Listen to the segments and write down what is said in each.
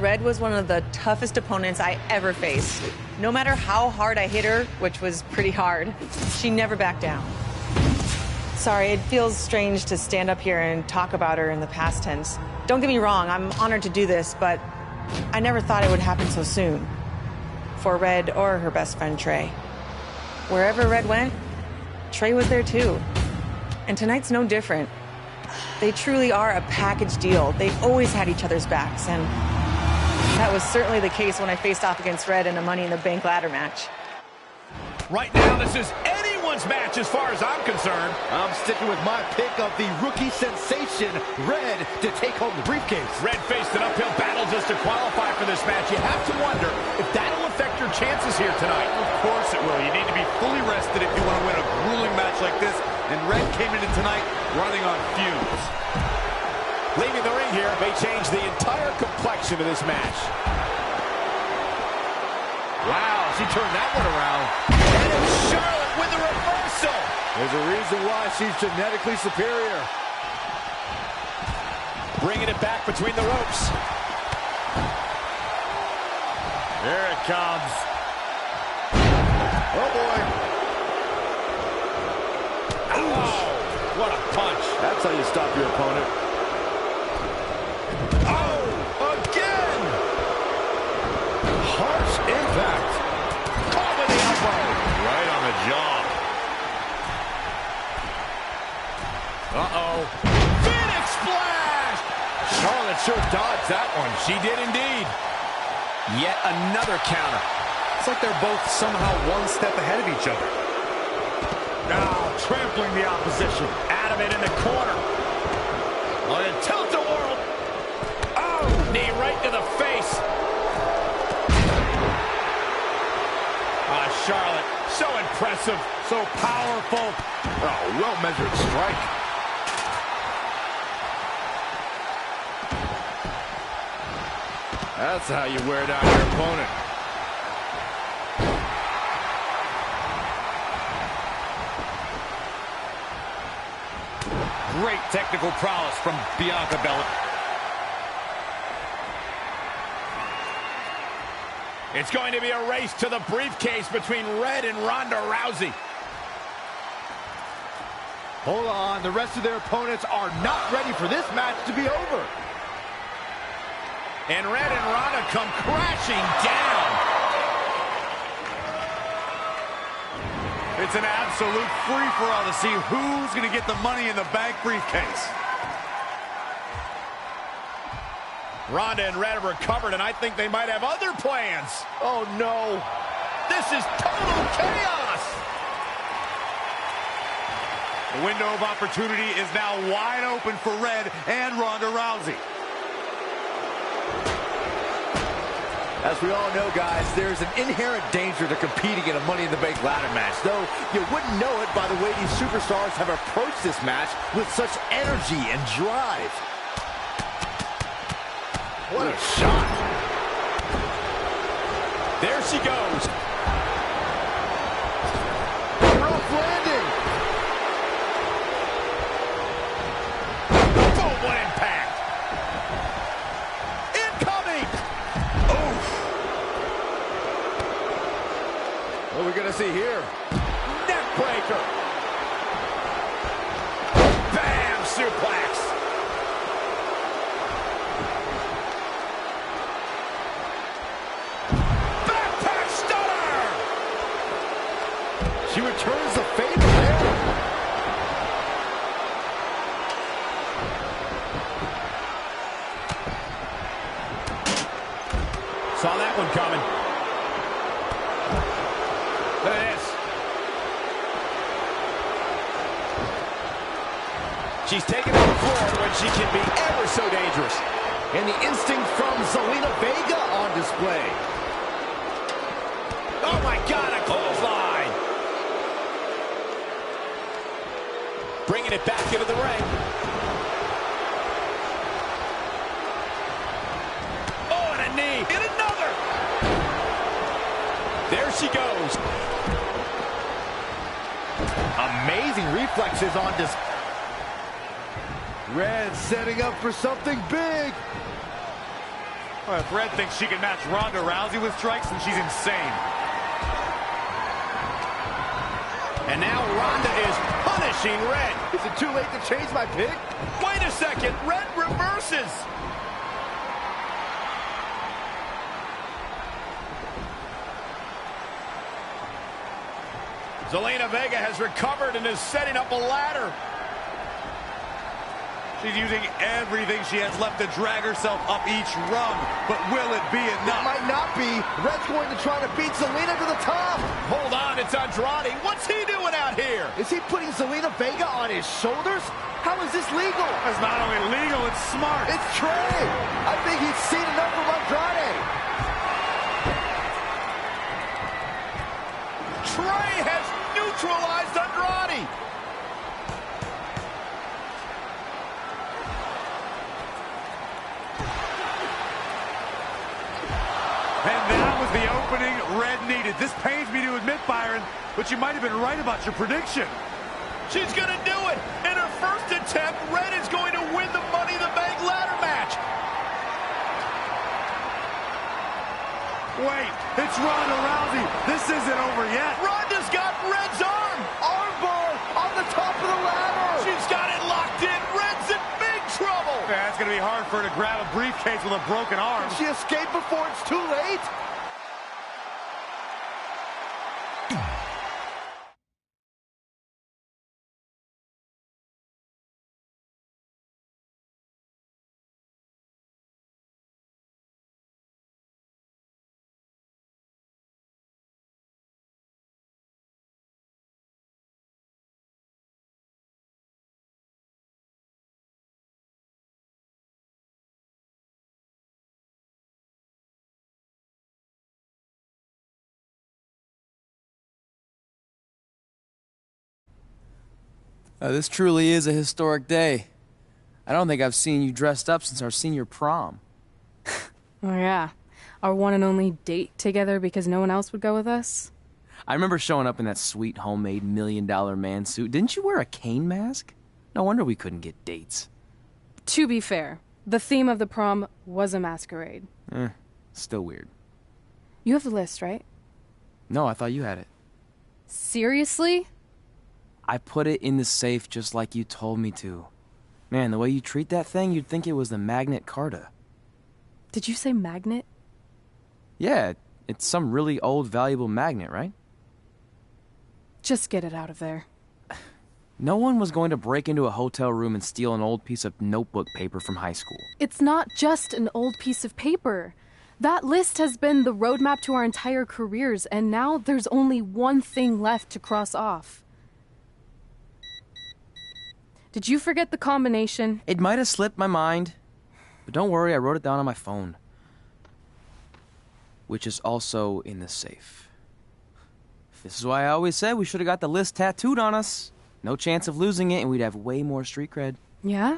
Red was one of the toughest opponents I ever faced. No matter how hard I hit her, which was pretty hard, she never backed down. Sorry, it feels strange to stand up here and talk about her in the past tense. Don't get me wrong, I'm honored to do this, but I never thought it would happen so soon. For Red or her best friend, Trey. Wherever Red went, Trey was there too. And tonight's no different. They truly are a package deal. They always had each other's backs, and that was certainly the case when I faced off against Red in a Money in the Bank ladder match. Right now, this is anyone's match as far as I'm concerned. I'm sticking with my pick of the rookie sensation, Red, to take home the briefcase. Red faced an uphill battle just to qualify for this match. You have to wonder if that'll affect your chances here tonight. Of course it will. You need to be fully rested if you want to win a grueling match like this. And Red came into tonight running on fumes. Leaving the ring here may change the entire complexion of this match. Wow, she turned that one around. And it's Charlotte with the reversal. There's a reason why she's genetically superior. Bringing it back between the ropes. There it comes. Oh, boy. Oh, what a punch. That's how you stop your opponent. Oh, again. Harsh impact. Caught with the elbow. Right on the jaw. Uh-oh. Phoenix splash. Charlotte sure dodged that one. She did indeed. Yet another counter. It's like they're both somehow one step ahead of each other. Now trampling the opposition. Adamant in the corner. On a tilt-a-whirl. Oh, knee right to the face. Charlotte, so impressive, so powerful. Oh, well-measured strike. That's how you wear down your opponent. Great technical prowess from Bianca Belair. It's going to be a race to the briefcase between Red and Ronda Rousey. Hold on, the rest of their opponents are not ready for this match to be over. And Red and Ronda come crashing down. It's an absolute free-for-all to see who's going to get the Money in the Bank briefcase. Ronda and Red have recovered, and I think they might have other plans. Oh, no. This is total chaos. The window of opportunity is now wide open for Red and Ronda Rousey. As we all know, guys, there's an inherent danger to competing in a Money in the Bank ladder match, though you wouldn't know it by the way these superstars have approached this match with such energy and drive. What a shot. There she goes. Rough landing. Boom, what impact. Incoming. Oof. What are we going to see here? Neck breaker. Bam, suplex. She returns the favor there. Saw that one coming. Look at this. She's taken to the floor when she can be ever so dangerous. And the instinct from Zelina Vega on display. Oh my God, a clothesline. Bringing it back into the ring. Oh, and a knee. And another. There she goes. Amazing reflexes on display. Red setting up for something big. Well, if Red thinks she can match Ronda Rousey with strikes, then she's insane. And now Ronda is punishing Red. Is it too late to change my pick? Wait a second, Red reverses. Zelina Vega has recovered and is setting up a ladder. She's using everything she has left to drag herself up each rung. But will it be enough? It might not be. Red's going to try to beat Zelina to the top. Hold on, it's Andrade. What's he doing out here? Is he putting Zelina Vega on his shoulders? How is this legal? It's not only legal, it's smart. It's Trey. I think he's seen enough from Andrade. Trey has neutralized Andrade. And that was the opening Red needed. This pains me to admit, Byron, but you might have been right about your prediction. She's going to do it. In her first attempt, Red is going to win the Money in the Bank ladder match. Wait, it's Ronda Rousey. This isn't over yet. Ronda's got Red's arm. Armbar on the top of the ladder. She's got it locked in. Red's in big trouble. Yeah, it's going to be hard for her to grab a briefcase with a broken arm. Can she escape before it's too late? This truly is a historic day. I don't think I've seen you dressed up since our senior prom. Oh yeah, our one and only date together because no one else would go with us. I remember showing up in that sweet homemade $1 million man suit. Didn't you wear a cane mask? No wonder we couldn't get dates. To be fair, the theme of the prom was a masquerade. Still weird. You have the list, right? No, I thought you had it. Seriously? I put it in the safe just like you told me to. Man, the way you treat that thing, you'd think it was the Magnet Carta. Did you say magnet? Yeah, it's some really old, valuable magnet, right? Just get it out of there. No one was going to break into a hotel room and steal an old piece of notebook paper from high school. It's not just an old piece of paper. That list has been the roadmap to our entire careers, and now there's only one thing left to cross off. Did you forget the combination? It might have slipped my mind, but don't worry, I wrote it down on my phone. Which is also in the safe. This is why I always said we should have got the list tattooed on us. No chance of losing it, and we'd have way more street cred. Yeah?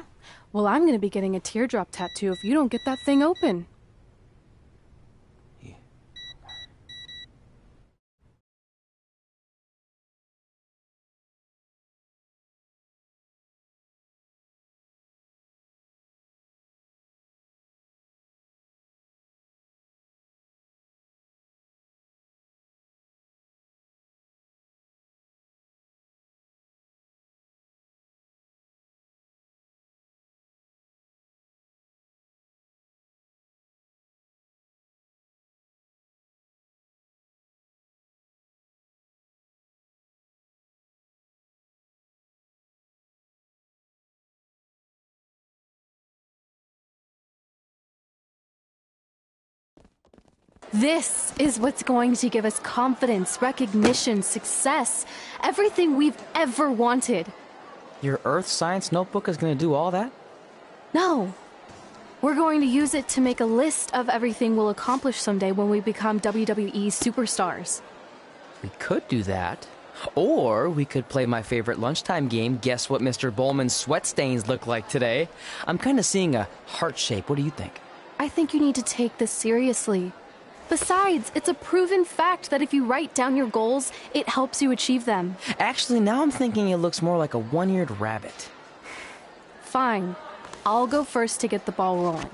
Well, I'm gonna be getting a teardrop tattoo if you don't get that thing open. This is what's going to give us confidence, recognition, success, everything we've ever wanted. Your earth science notebook is going to do all that? No. We're going to use it to make a list of everything we'll accomplish someday when we become WWE superstars. We could do that. Or we could play my favorite lunchtime game, Guess What Mr. Bowman's Sweat Stains Look Like Today. I'm kind of seeing a heart shape. What do you think? I think you need to take this seriously. Besides, it's a proven fact that if you write down your goals, it helps you achieve them. Actually, now I'm thinking it looks more like a one-eared rabbit. Fine. I'll go first to get the ball rolling.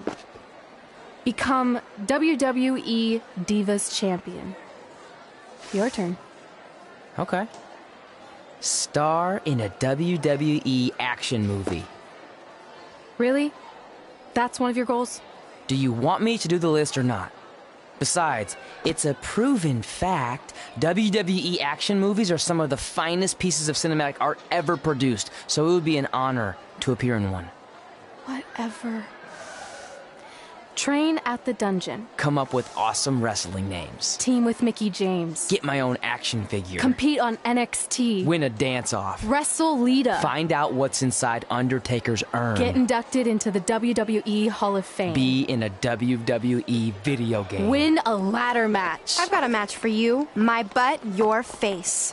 Become WWE Divas Champion. Your turn. Okay. Star in a WWE action movie. Really? That's one of your goals? Do you want me to do the list or not? Besides, it's a proven fact, WWE action movies are some of the finest pieces of cinematic art ever produced, so it would be an honor to appear in one. Whatever. Train at the dungeon. Come up with awesome wrestling names. Team with Mickey James. Get my own action figure. Compete on NXT. Win a dance-off. Wrestle Lita. Find out what's inside Undertaker's urn. Get inducted into the WWE Hall of Fame. Be in a WWE video game. Win a ladder match. I've got a match for you. My butt, your face.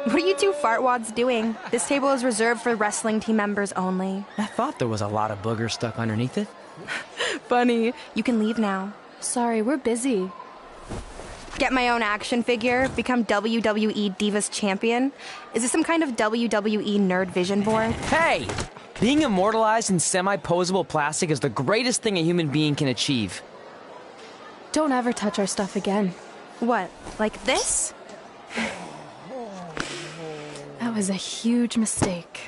What are you two fartwads doing? This table is reserved for wrestling team members only. I thought there was a lot of boogers stuck underneath it. Funny. You can leave now. Sorry, we're busy. Get my own action figure, become WWE Divas Champion. Is this some kind of WWE nerd vision board? Hey! Being immortalized in semi-posable plastic is the greatest thing a human being can achieve. Don't ever touch our stuff again. What, like this? That was a huge mistake.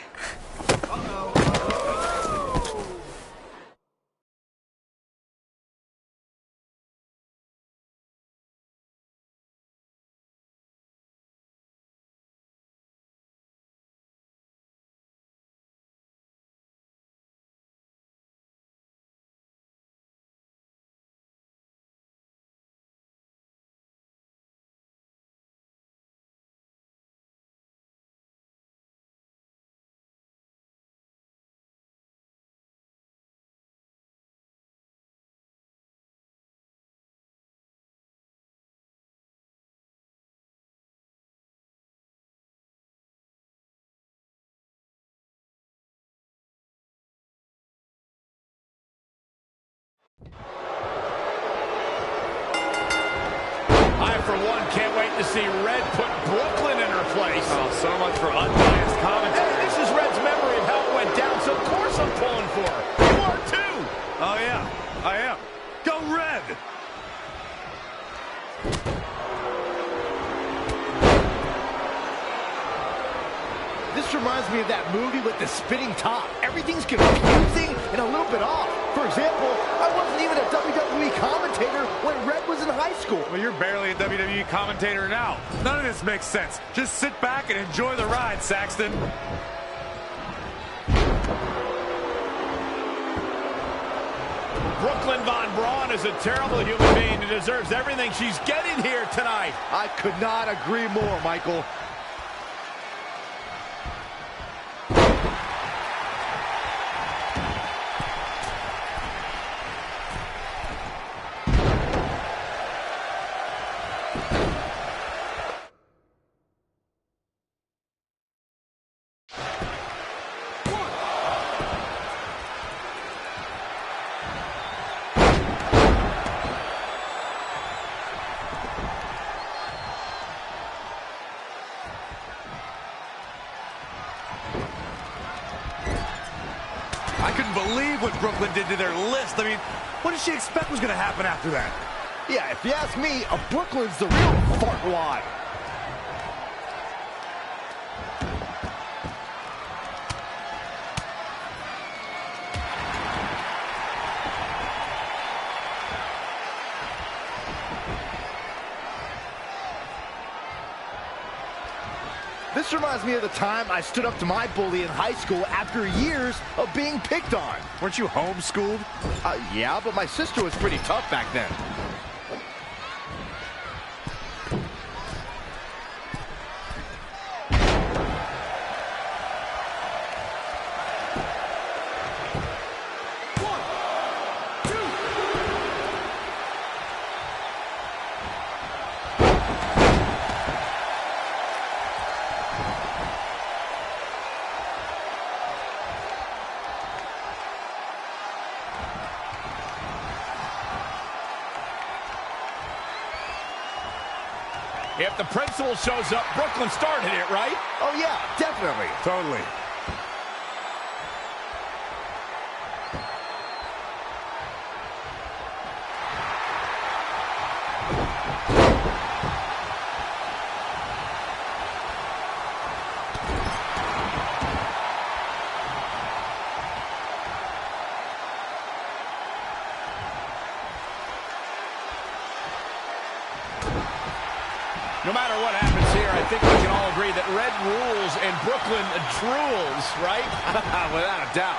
I, for one, can't wait to see Red put Brooklyn in her place. Oh, so much for unbiased commentary. Hey, this is Red's memory of how it went down, so of course I'm pulling for her. You are too. Oh, yeah, I am. Go Red. This reminds me of that movie with the spinning top. Everything's confusing and a little bit off. For example, I wasn't even a WWE commentator when Red was in high school. Well, you're barely a WWE commentator now. None of this makes sense. Just sit back and enjoy the ride, Saxton. Brooklyn Von Braun is a terrible human being who deserves everything she's getting here tonight. I could not agree more, Michael. I couldn't believe what Brooklyn did to their list. I mean, what did she expect was going to happen after that? Yeah, if you ask me, Brooklyn's the real fartwad. This reminds me of the time I stood up to my bully in high school after years of being picked on. Weren't you homeschooled? Yeah, but my sister was pretty tough back then. If the principal shows up, Brooklyn started it, right? Oh yeah, definitely. Totally. No matter what happens here, I think we can all agree that Red rules and Brooklyn drools, right? Without a doubt.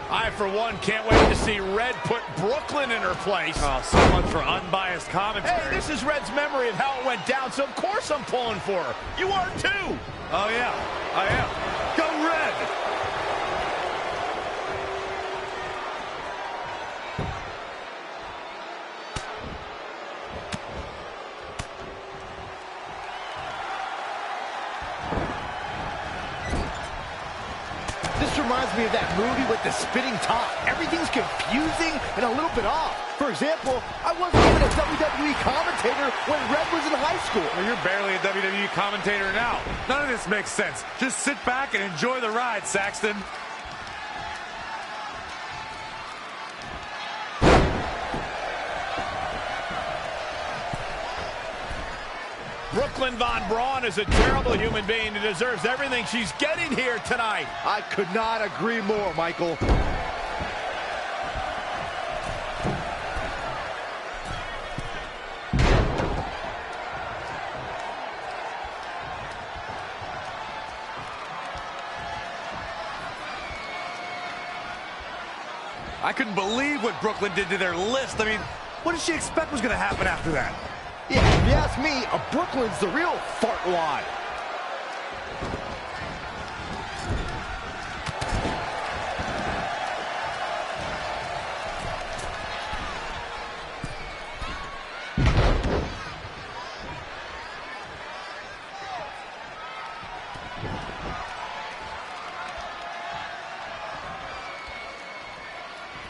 I, for one, can't wait to see Red put Brooklyn in her place. Oh, so much for unbiased commentary. Hey, this is Red's memory of how it went down, so of course I'm pulling for her. You are too. Oh, yeah, I am. Go Red! This reminds me of that movie with the spinning top. Everything's confusing and a little bit off. For example, I wasn't even a WWE commentator when Red was in high school. Well, you're barely a WWE commentator now. None of this makes sense. Just sit back and enjoy the ride, Saxton. Brooklyn Von Braun is a terrible human being who deserves everything she's getting here tonight. I could not agree more, Michael. I couldn't believe what Brooklyn did to their list. I mean, what did she expect was going to happen after that? Yeah, if you ask me, Brooklyn's the real fartwad.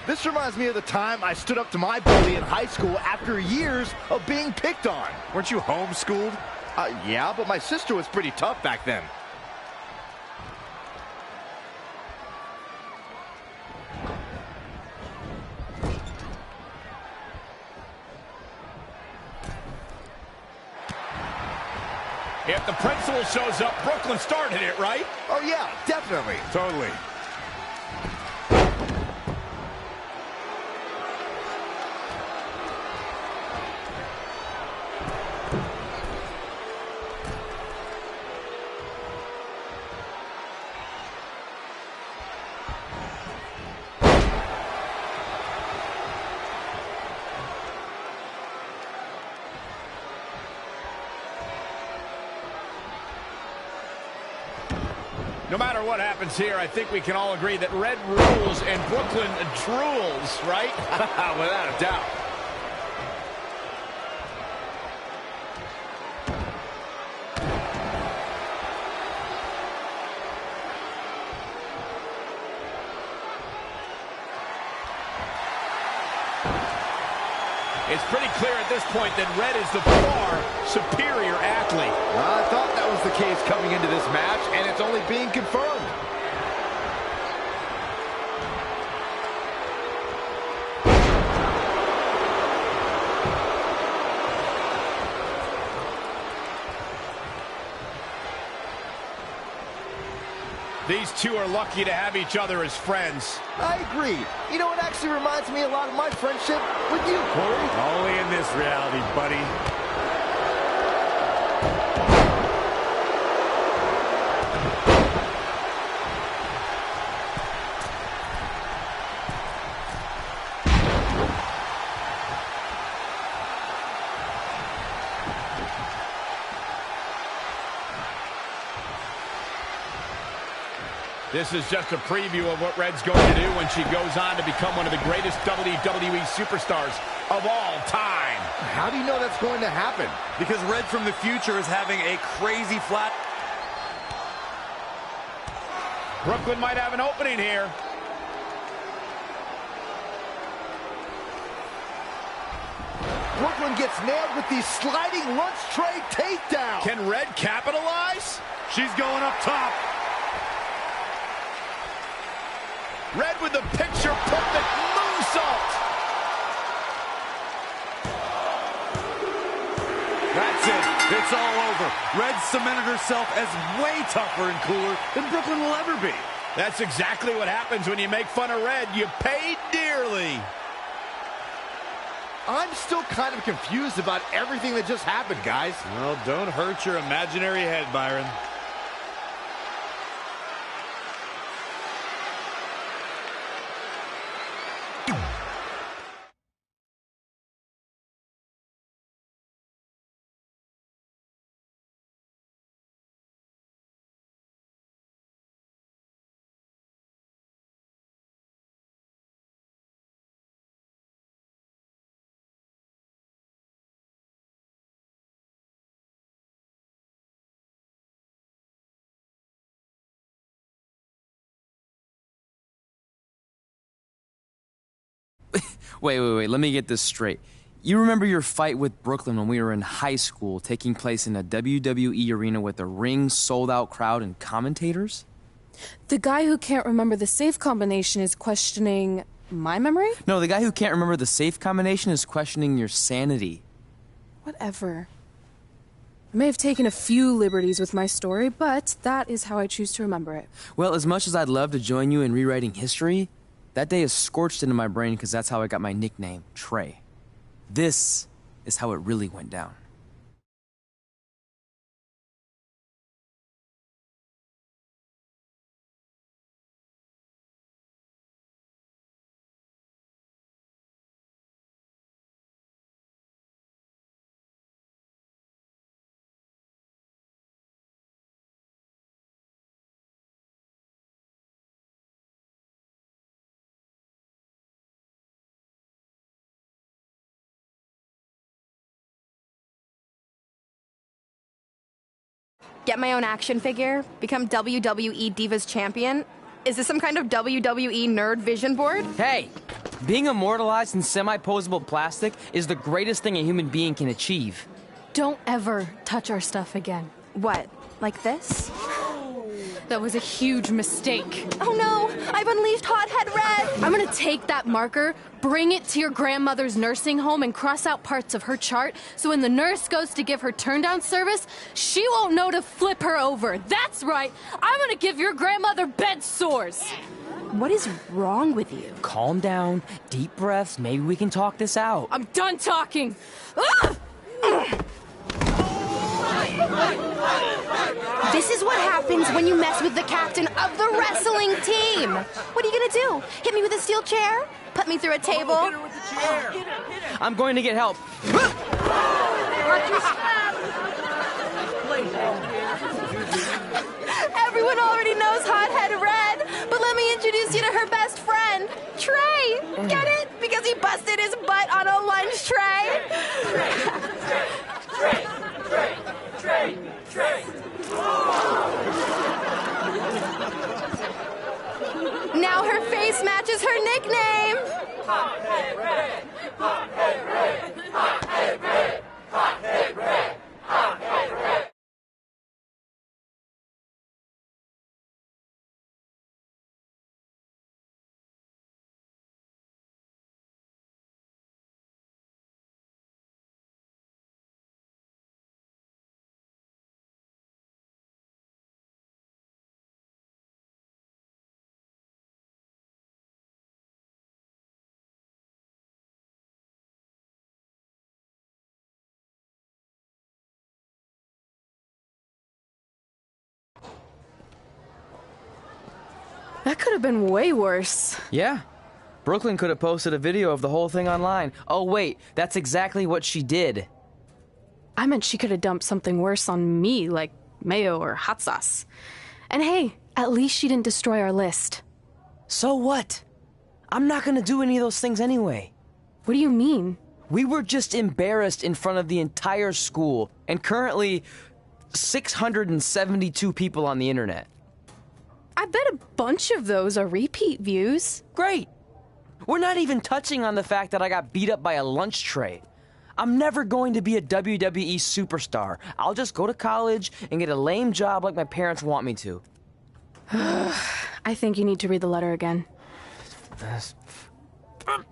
This reminds me of the time I stood up to my bully in high school after years of being picked on. Weren't you homeschooled? Yeah, but my sister was pretty tough back then. If the principal shows up, Brooklyn started it, right? Oh yeah, definitely. Totally. No matter what happens here, I think we can all agree that Red rules and Brooklyn drools, right? Without a doubt. It's pretty clear at this point that Red is the far superior athlete. I thought that was the case coming into this match, and it's only being confirmed. These two are lucky to have each other as friends. I agree. You know, it actually reminds me a lot of my friendship with you, Corey. Only in this reality, buddy. This is just a preview of what Red's going to do when she goes on to become one of the greatest WWE superstars of all time. How do you know that's going to happen? Because Red from the future is having a crazy flat... Brooklyn might have an opening here. Brooklyn gets nailed with the sliding lunch tray takedown. Can Red capitalize? She's going up top. Red with the picture-perfect moonsault. That's it. It's all over. Red cemented herself as way tougher and cooler than Brooklyn will ever be. That's exactly what happens when you make fun of Red. You pay dearly. I'm still kind of confused about everything that just happened, guys. Well, don't hurt your imaginary head, Byron. Wait, let me get this straight. You remember your fight with Brooklyn when we were in high school, taking place in a WWE arena with a ring, sold-out crowd, and commentators? The guy who can't remember the safe combination is questioning my memory? No, the guy who can't remember the safe combination is questioning your sanity. Whatever. I may have taken a few liberties with my story, but that is how I choose to remember it. Well, as much as I'd love to join you in rewriting history, that day is scorched into my brain because that's how I got my nickname, Trey. This is how it really went down. Get my own action figure? Become WWE Divas Champion? Is this some kind of WWE nerd vision board? Hey! Being immortalized in semi-posable plastic is the greatest thing a human being can achieve. Don't ever touch our stuff again. What? Like this? That was a huge mistake. Oh no! I've unleashed Hothead Red! I'm gonna take that marker, bring it to your grandmother's nursing home, and cross out parts of her chart so when the nurse goes to give her turn-down service, she won't know to flip her over. That's right! I'm gonna give your grandmother bed sores! What is wrong with you? Calm down, deep breaths, maybe we can talk this out. I'm done talking! Ah! This is what happens when you mess with the captain of the wrestling team! What are you gonna do? Hit me with a steel chair? Put me through a table? Hit her with the chair. I'm going to get help. Everyone already knows Hothead Red, but let me introduce you to her best friend, Trey. Get it? Because he busted his butt on a lunch tray. Now her face matches her nickname. Hothead Red, Hothead Red, Hothead Red, Hothead Red, Hothead Red. That could have been way worse. Yeah. Brooklyn could have posted a video of the whole thing online. Oh, wait, that's exactly what she did. I meant she could have dumped something worse on me, like mayo or hot sauce. And hey, at least she didn't destroy our list. So what? I'm not gonna do any of those things anyway. What do you mean? We were just embarrassed in front of the entire school, and currently 672 people on the internet. I bet a bunch of those are repeat views. Great! We're not even touching on the fact that I got beat up by a lunch tray. I'm never going to be a WWE superstar. I'll just go to college and get a lame job like my parents want me to. I think you need to read the letter again.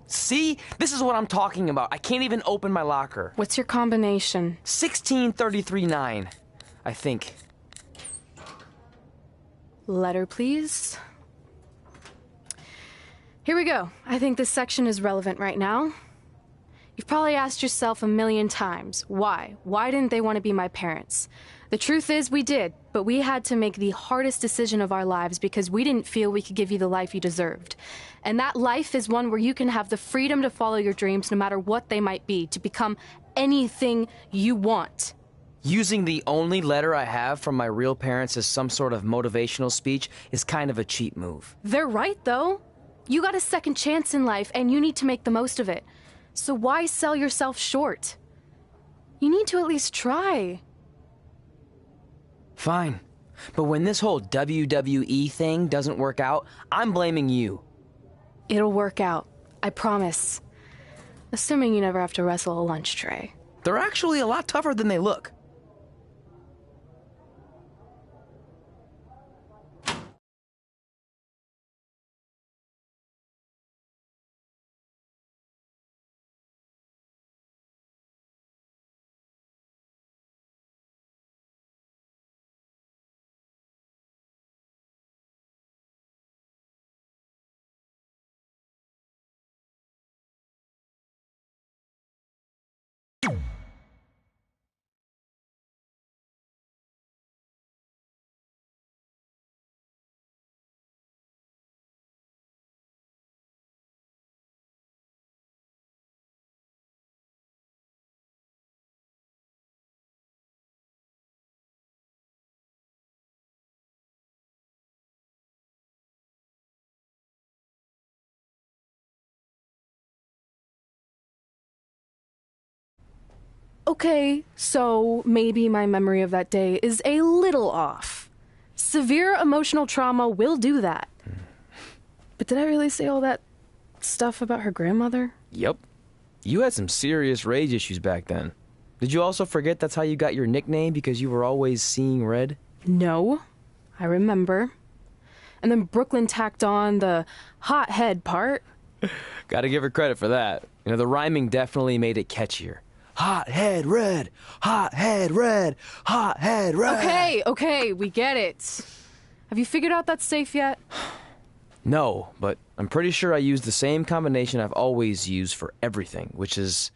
See? This is what I'm talking about. I can't even open my locker. What's your combination? 1633-9, I think. Letter, please. Here we go. I think this section is relevant right now. You've probably asked yourself a million times, why? Why didn't they want to be my parents? The truth is, we did, but we had to make the hardest decision of our lives because we didn't feel we could give you the life you deserved. And that life is one where you can have the freedom to follow your dreams no matter what they might be, to become anything you want. Using the only letter I have from my real parents as some sort of motivational speech is kind of a cheap move. They're right, though. You got a second chance in life, and you need to make the most of it. So why sell yourself short? You need to at least try. Fine. But when this whole WWE thing doesn't work out, I'm blaming you. It'll work out. I promise. Assuming you never have to wrestle a lunch tray. They're actually a lot tougher than they look. Okay, so maybe my memory of that day is a little off. Severe emotional trauma will do that. But did I really say all that stuff about her grandmother? Yep. You had some serious rage issues back then. Did you also forget that's how you got your nickname because you were always seeing red? No, I remember. And then Brooklyn tacked on the hot head part. Gotta give her credit for that. You know, the rhyming definitely made it catchier. Hot head red, hot head red, hot head red. Okay, we get it. Have you figured out that's safe yet? No, but I'm pretty sure I used the same combination I've always used for everything, which is...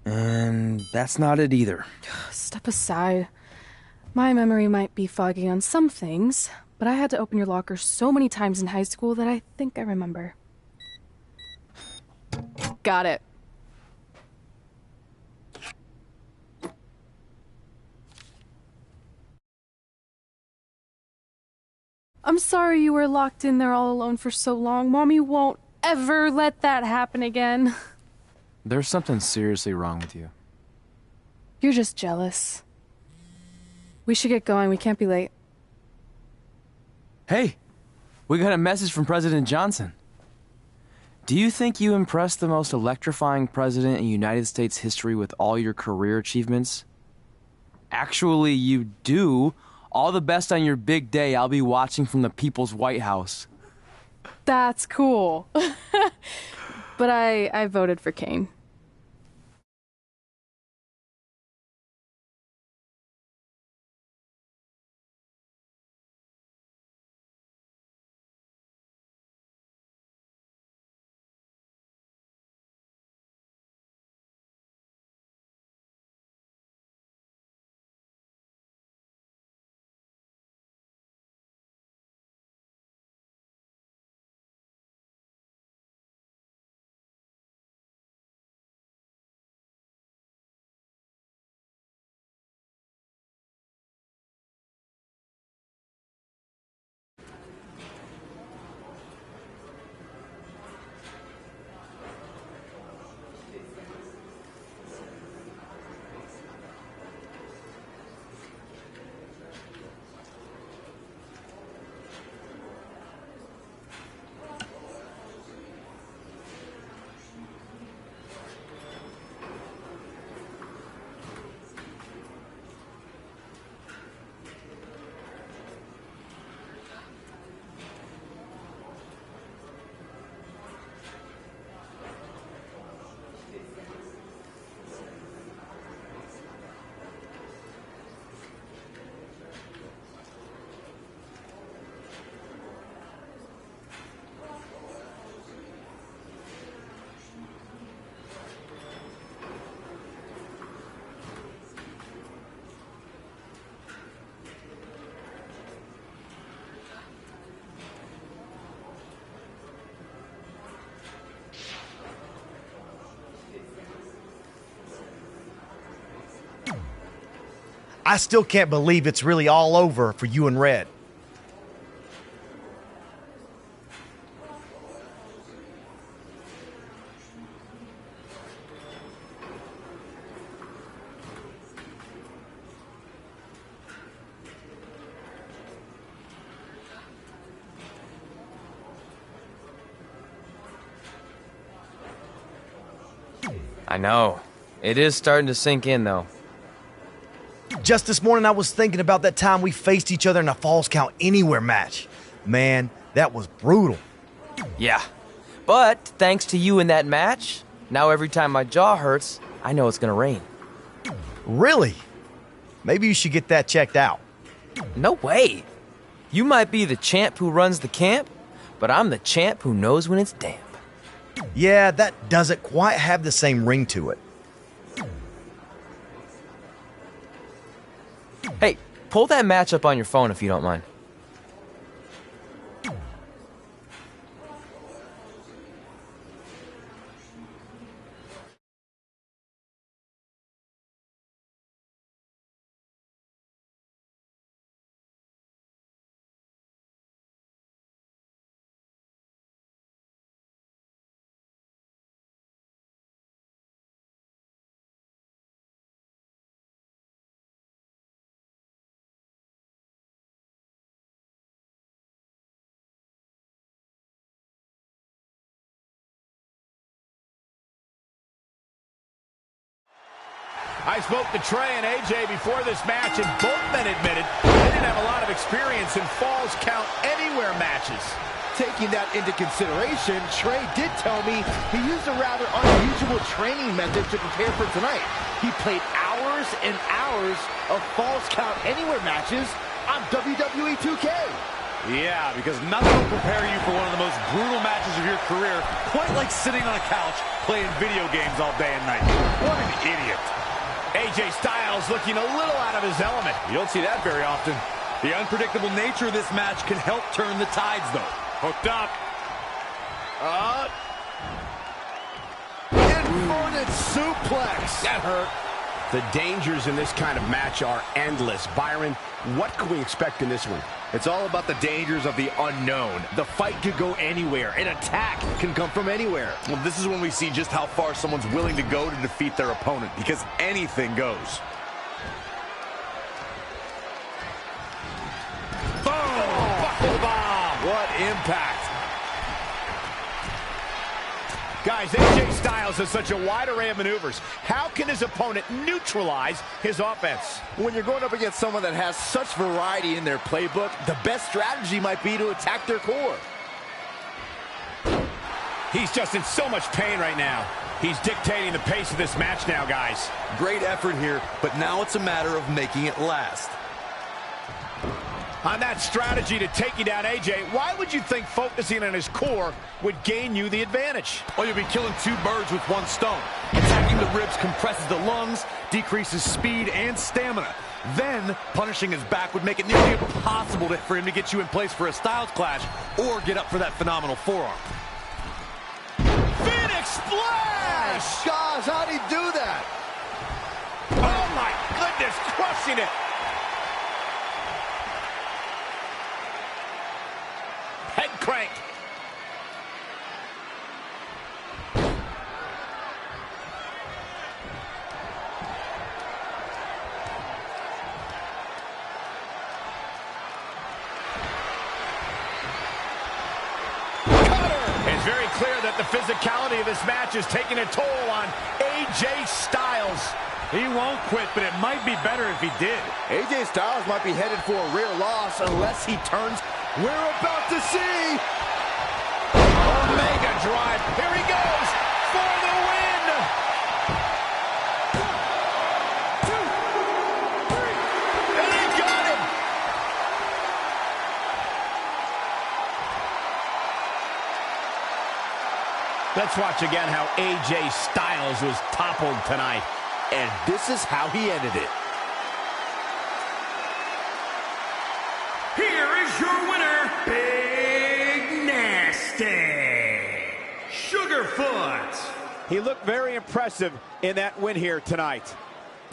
And that's not it either. Step aside. My memory might be foggy on some things, but I had to open your locker so many times in high school that I think I remember. Got it. I'm sorry you were locked in there all alone for so long. Mommy won't ever let that happen again. There's something seriously wrong with you. You're just jealous. We should get going. We can't be late. Hey, we got a message from President Johnson. Do you think you impressed the most electrifying president in United States history with all your career achievements? Actually, you do. All the best on your big day. I'll be watching from the People's White House. That's cool. But I voted for Kane. I still can't believe it's really all over for you and Red. I know. It is starting to sink in, though. Just this morning, I was thinking about that time we faced each other in a Falls Count Anywhere match. Man, that was brutal. Yeah. But thanks to you in that match, now every time my jaw hurts, I know it's gonna rain. Really? Maybe you should get that checked out. No way. You might be the champ who runs the camp, but I'm the champ who knows when it's damp. Yeah, that doesn't quite have the same ring to it. Hey, pull that match up on your phone if you don't mind. I spoke to Trey and AJ before this match, and both men admitted they didn't have a lot of experience in Falls Count Anywhere matches. Taking that into consideration, Trey did tell me he used a rather unusual training method to prepare for tonight. He played hours and hours of Falls Count Anywhere matches on WWE 2K. Yeah, because nothing will prepare you for one of the most brutal matches of your career, quite like sitting on a couch playing video games all day and night. What an idiot. AJ Styles looking a little out of his element. You don't see that very often. The unpredictable nature of this match can help turn the tides, though. Hooked up. Inverted suplex. That hurt. The dangers in this kind of match are endless. Byron, what can we expect in this one? It's all about the dangers of the unknown. The fight could go anywhere. An attack can come from anywhere. Well, this is when we see just how far someone's willing to go to defeat their opponent, because anything goes. Boom! Buckle bomb! What impact! Guys, AJ Styles has such a wide array of maneuvers. How can his opponent neutralize his offense? When you're going up against someone that has such variety in their playbook, the best strategy might be to attack their core. He's just in so much pain right now. He's dictating the pace of this match now, guys. Great effort here, but now it's a matter of making it last. On that strategy to take you down, AJ, why would you think focusing on his core would gain you the advantage? Well, you'll be killing two birds with one stone. Attacking the ribs compresses the lungs, decreases speed and stamina. Then, punishing his back would make it nearly impossible for him to get you in place for a Styles clash or get up for that phenomenal forearm. Phoenix Splash! Gosh, how'd he do that? Oh, my goodness, crushing it. Head crank. It's very clear that the physicality of this match is taking a toll on AJ Styles. He won't quit, but it might be better if he did. AJ Styles might be headed for a rear loss unless he turns. We're about to see. Omega drive. Here he goes for the win. 1, 2, 3. And he got him. Let's watch again how AJ Styles was toppled tonight. And this is how he ended it. Here is your winner, Big Nasty Sugarfoot. He looked very impressive in that win here tonight.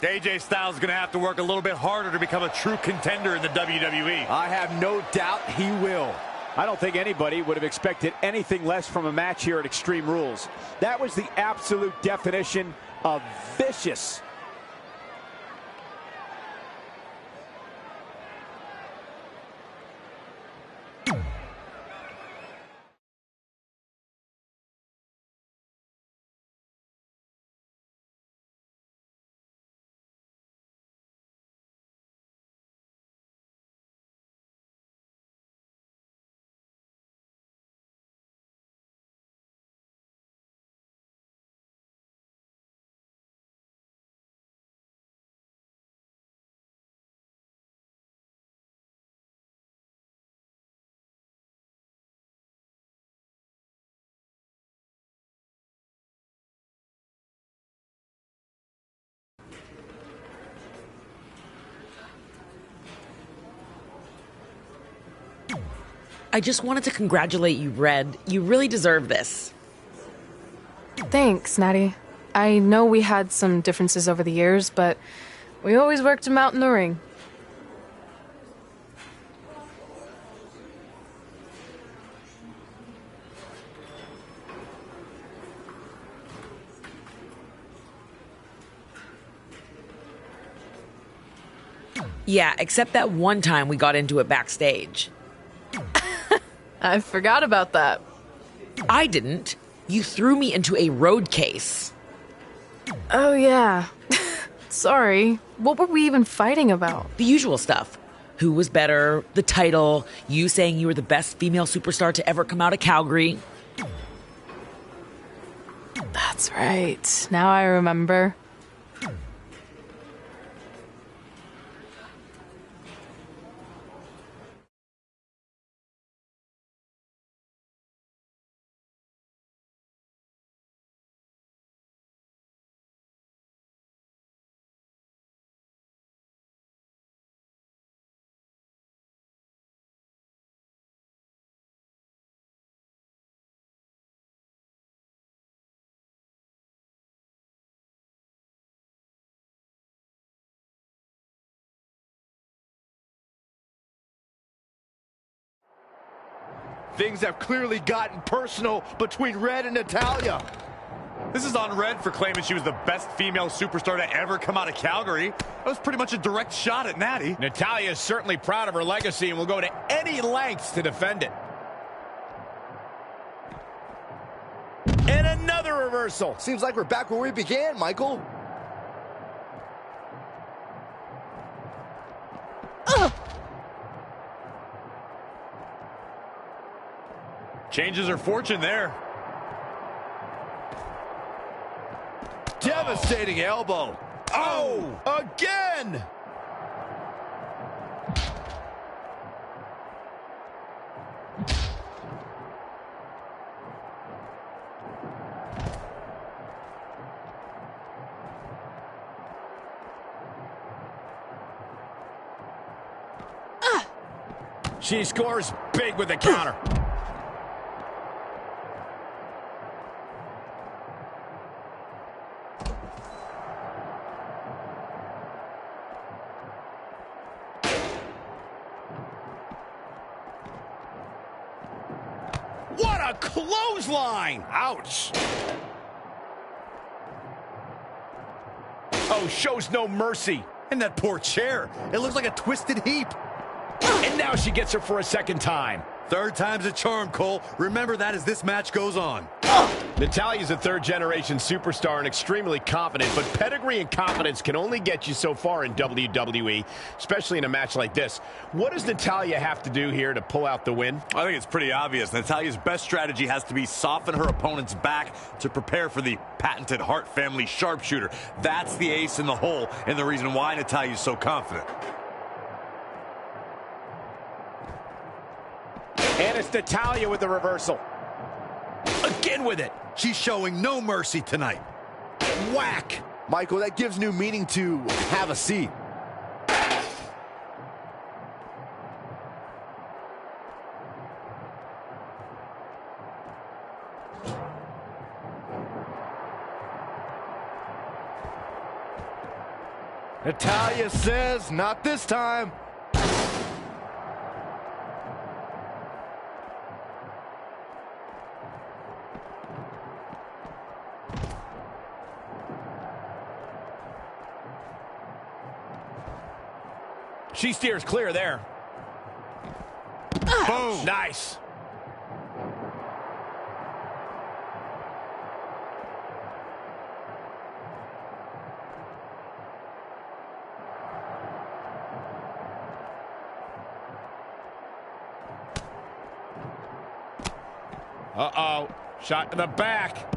AJ Styles is going to have to work a little bit harder to become a true contender in the WWE. I have no doubt he will. I don't think anybody would have expected anything less from a match here at Extreme Rules. That was the absolute definition of vicious. I just wanted to congratulate you, Red. You really deserve this. Thanks, Natty. I know we had some differences over the years, but we always worked them out in the ring. Yeah, except that one time we got into it backstage. I forgot about that. I didn't. You threw me into a road case. Oh, yeah. Sorry. What were we even fighting about? The usual stuff. Who was better, the title, you saying you were the best female superstar to ever come out of Calgary. That's right. Now I remember. Things have clearly gotten personal between Red and Natalya. This is on Red for claiming she was the best female superstar to ever come out of Calgary. That was pretty much a direct shot at Natty. Natalya is certainly proud of her legacy and will go to any lengths to defend it. And another reversal. Seems like we're back where we began, Michael. Changes her fortune there. Devastating elbow. Oh, again! She scores big with the counter. What a clothesline! Ouch! Oh, shows no mercy. And that poor chair. It looks like a twisted heap. And now she gets her for a second time. Third time's a charm, Cole. Remember that as this match goes on. Natalya's a third-generation superstar and extremely confident, but pedigree and confidence can only get you so far in WWE, especially in a match like this. What does Natalya have to do here to pull out the win? I think it's pretty obvious. Natalya's best strategy has to be soften her opponent's back to prepare for the patented Hart family sharpshooter. That's the ace in the hole and the reason why Natalya's so confident. And it's Natalya with the reversal. Again with it. She's showing no mercy tonight. Whack. Michael, that gives new meaning to have a seat. Natalia says, not this time. She steers clear there. Boom. Nice. Uh-oh. Shot to the back.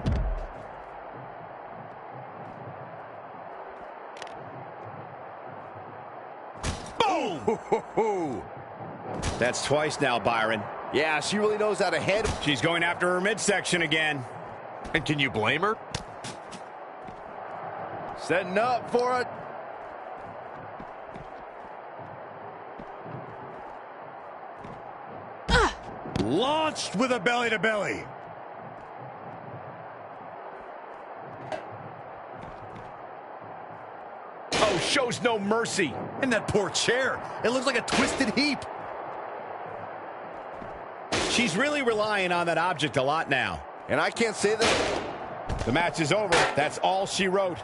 Boom! That's twice now, Byron. Yeah, she really knows how to head. She's going after her midsection again. And can you blame her? Setting up for it. Launched with a belly-to-belly. Oh, shows no mercy. And that poor chair. It looks like a twisted heap. She's really relying on that object a lot now. And I can't say that. The match is over. That's all she wrote.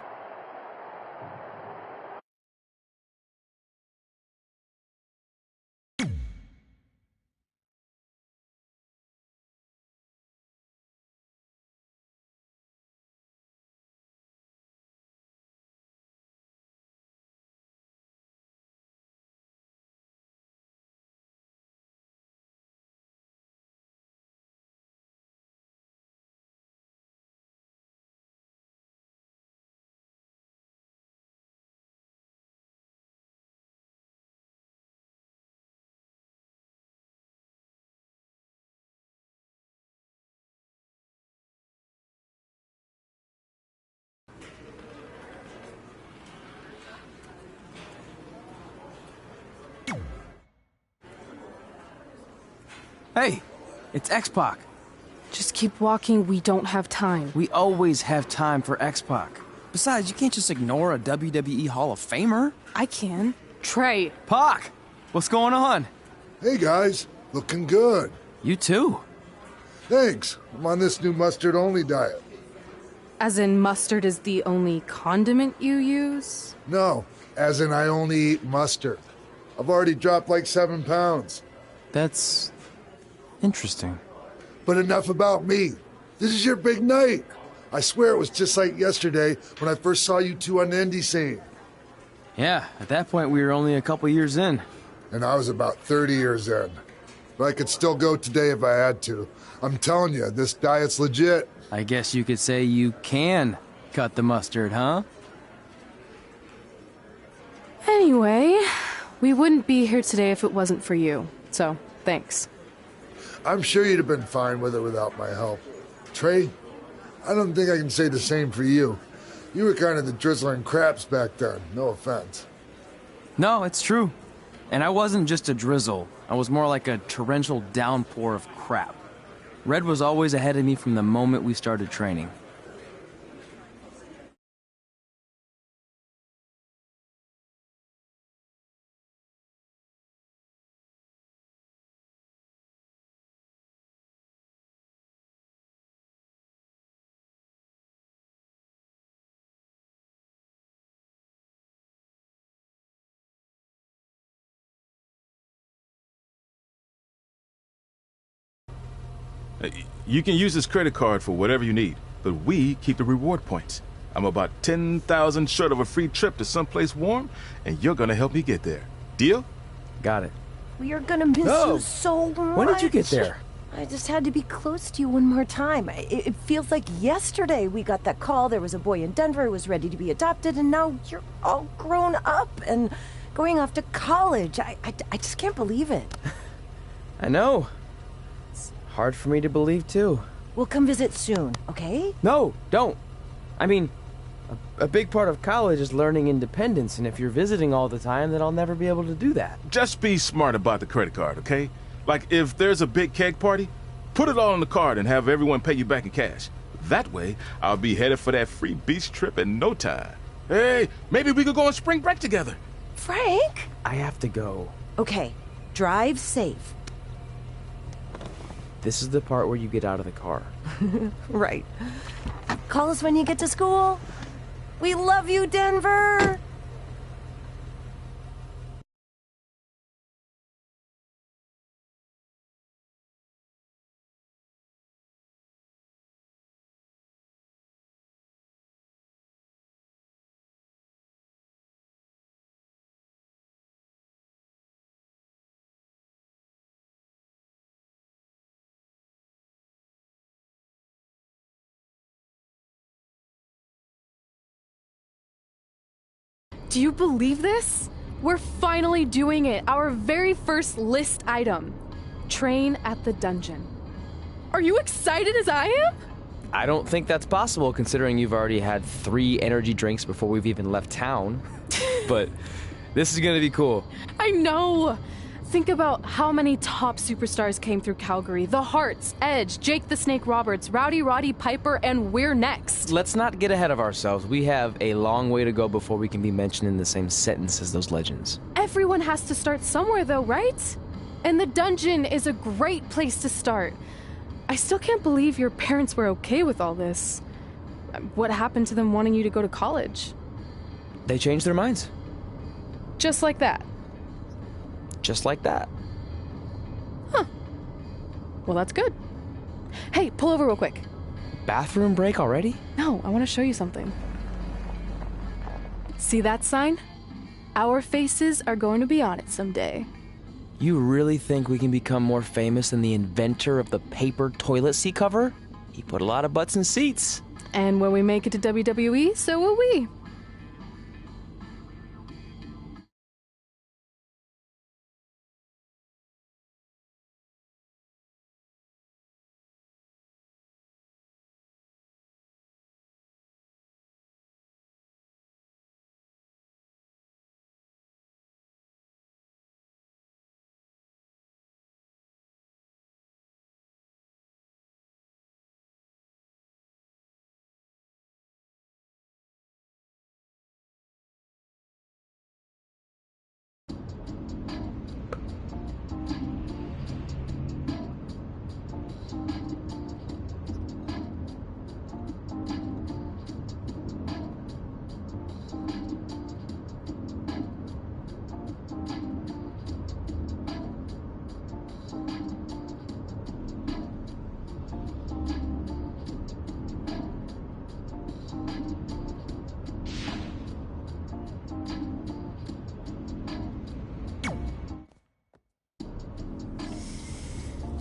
Hey, it's X-Pac. Just keep walking, we don't have time. We always have time for X-Pac. Besides, you can't just ignore a WWE Hall of Famer. I can. Trey. Pac, what's going on? Hey guys, looking good. You too. Thanks. I'm on this new mustard-only diet. As in mustard is the only condiment you use? No, as in I only eat mustard. I've already dropped like 7 pounds. That's interesting. But enough about me. This is your big night. I swear it was just like yesterday when I first saw you two on the indie scene. Yeah, at that point we were only a couple years in. And I was about 30 years in. But I could still go today if I had to. I'm telling you, this diet's legit. I guess you could say you can cut the mustard, huh? Anyway, we wouldn't be here today if it wasn't for you. So, thanks. I'm sure you'd have been fine with it without my help. Trey, I don't think I can say the same for you. You were kind of the drizzling craps back then, no offense. No, it's true. And I wasn't just a drizzle. I was more like a torrential downpour of crap. Red was always ahead of me from the moment we started training. You can use this credit card for whatever you need, but we keep the reward points. I'm about 10,000 short of a free trip to someplace warm, and you're gonna help me get there. Deal? Got it. We are gonna miss you so much. When did you get there? I just had to be close to you one more time. It feels like yesterday we got that call. There was a boy in Denver who was ready to be adopted, and now you're all grown up and going off to college. I just can't believe it. I know. Hard for me to believe, too. We'll come visit soon, okay? No, don't. I mean, a big part of college is learning independence, and if you're visiting all the time, then I'll never be able to do that. Just be smart about the credit card, okay? Like, if there's a big keg party, put it all on the card and have everyone pay you back in cash. That way, I'll be headed for that free beach trip in no time. Hey, maybe we could go on spring break together. Frank? I have to go. Okay, drive safe. This is the part where you get out of the car. Right. Call us when you get to school. We love you, Denver! Do you believe this? We're finally doing it. Our very first list item. Train at the dungeon. Are you excited as I am? I don't think that's possible considering you've already had 3 energy drinks before we've even left town. But this is gonna be cool. I know. Think about how many top superstars came through Calgary. The Hearts, Edge, Jake the Snake Roberts, Rowdy Roddy Piper, and we're next. Let's not get ahead of ourselves. We have a long way to go before we can be mentioned in the same sentence as those legends. Everyone has to start somewhere though, right? And the dungeon is a great place to start. I still can't believe your parents were okay with all this. What happened to them wanting you to go to college? They changed their minds. Just like that. Just like that. Huh. Well, that's good. Hey, pull over real quick. Bathroom break already? No, I want to show you something. See that sign? Our faces are going to be on it someday. You really think we can become more famous than the inventor of the paper toilet seat cover? He put a lot of butts in seats. And when we make it to WWE, so will we.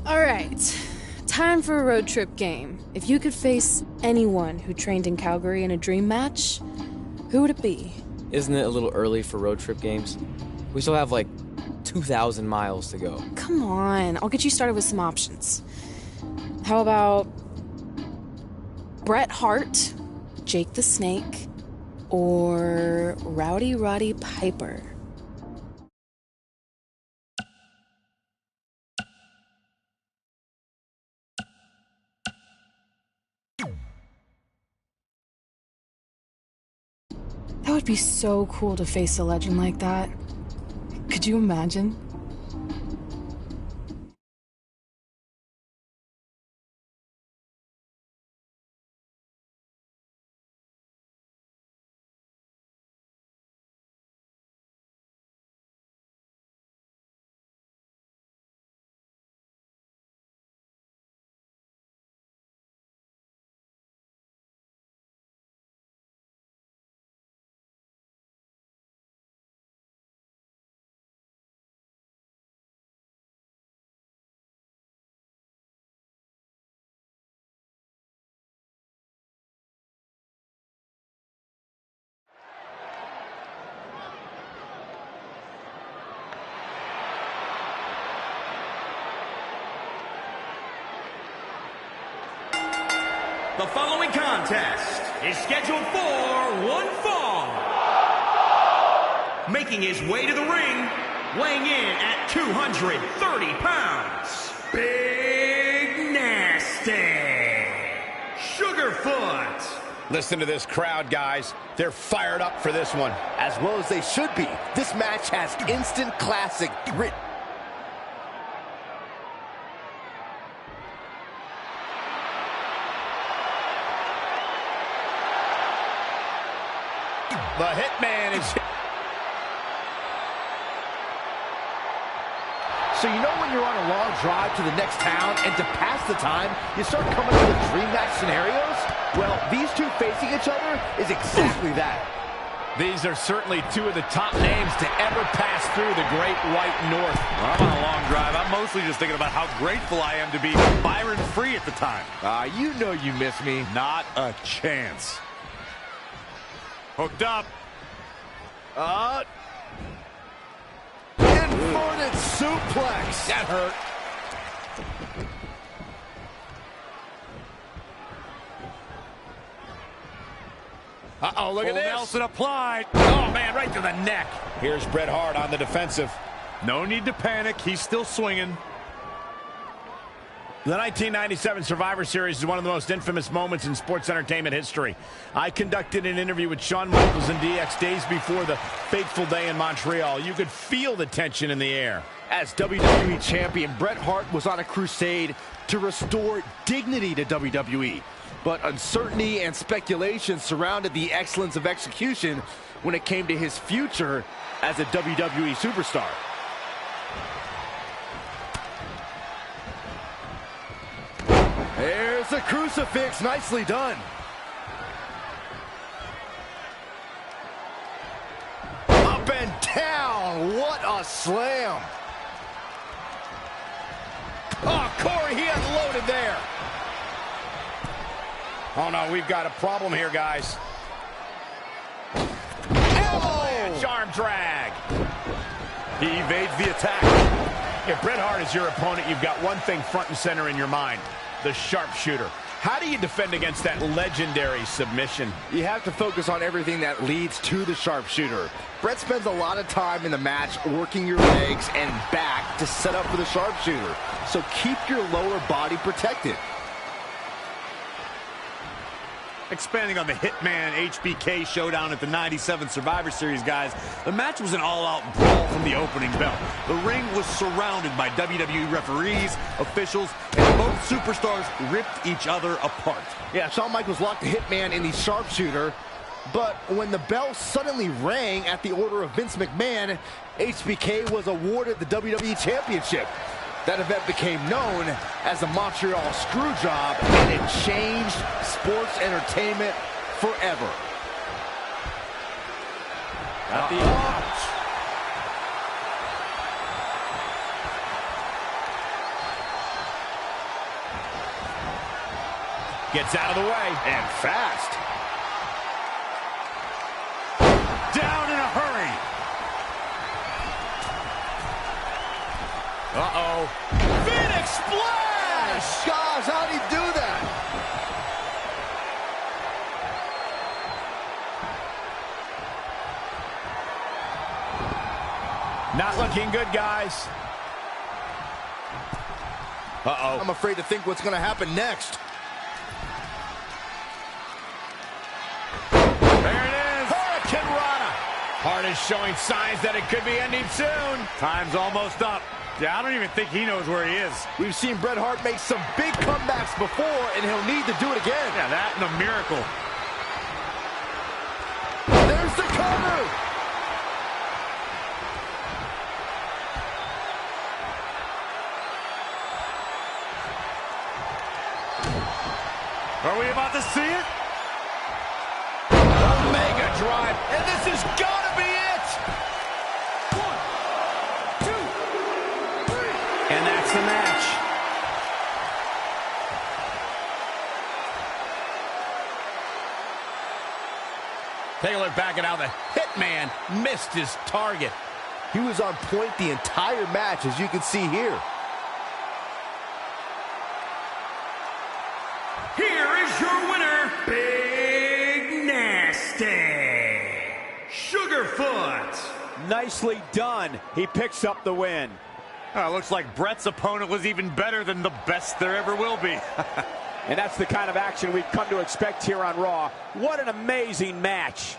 Alright, time for a road trip game. If you could face anyone who trained in Calgary in a dream match, who would it be? Isn't it a little early for road trip games? We still have like 2,000 miles to go. Come on, I'll get you started with some options. How about Bret Hart, Jake the Snake, or Rowdy Roddy Piper? That would be so cool to face a legend like that. Could you imagine? The following contest is scheduled for one fall. Making his way to the ring, weighing in at 230 pounds, Big Nasty. Sugarfoot. Listen to this crowd, guys. They're fired up for this one. As well as they should be. This match has instant classic grit. The Hitman is... So you know when you're on a long drive to the next town and to pass the time, you start coming up with dream match scenarios? Well, these two facing each other is exactly that. These are certainly two of the top names to ever pass through the Great White North. Well, I'm on a long drive. I'm mostly just thinking about how grateful I am to be Byron free at the time. You know you miss me. Not a chance. Hooked up. Inverted suplex. That hurt. Uh-oh, look at this. Nelson applied. Oh, man, right to the neck. Here's Bret Hart on the defensive. No need to panic. He's still swinging. The 1997 Survivor Series is one of the most infamous moments in sports entertainment history. I conducted an interview with Shawn Michaels and DX days before the fateful day in Montreal. You could feel the tension in the air. As WWE Champion, Bret Hart was on a crusade to restore dignity to WWE. But uncertainty and speculation surrounded the excellence of execution when it came to his future as a WWE superstar. There's the crucifix, nicely done. Up and down, what a slam. Oh, Corey, he unloaded there. Oh, no, we've got a problem here, guys. Avalanche arm drag. He evades the attack. If Bret Hart is your opponent, you've got one thing front and center in your mind. The sharpshooter. How do you defend against that legendary submission? You have to focus on everything that leads to the sharpshooter. Bret spends a lot of time in the match working your legs and back to set up for the sharpshooter. So keep your lower body protected. Expanding on the Hitman HBK showdown at the 97 Survivor Series, guys, the match was an all-out brawl from the opening bell. The ring was surrounded by WWE referees, officials, and both superstars ripped each other apart. Yeah, Shawn Michaels locked the Hitman in the sharpshooter, but when the bell suddenly rang at the order of Vince McMahon, HBK was awarded the WWE Championship. That event became known as the Montreal Screwjob, and it changed sports entertainment forever. At the edge. Gets out of the way. And fast. Down in a hurry. Uh-oh. Phoenix Splash! Gosh, how'd he do that? Not looking good, guys. Uh-oh. I'm afraid to think what's going to happen next. There it is. Hurricane Rana. Hart is showing signs that it could be ending soon. Time's almost up. Yeah, I don't even think he knows where he is. We've seen Bret Hart make some big comebacks before, and he'll need to do it again. Yeah, that and a miracle. There's the cover. Are we about to see it? Omega drive, and this is gonna be it. 1, 2, 3. And that's the match. Take a look back at how the Hitman missed his target. He was on point the entire match, as you can see here. Here is your winner, Big Nasty Sugarfoot. Nicely done. He picks up the win. Looks like Bret's opponent was even better than the best there ever will be. And that's the kind of action we've come to expect here on Raw. What an amazing match.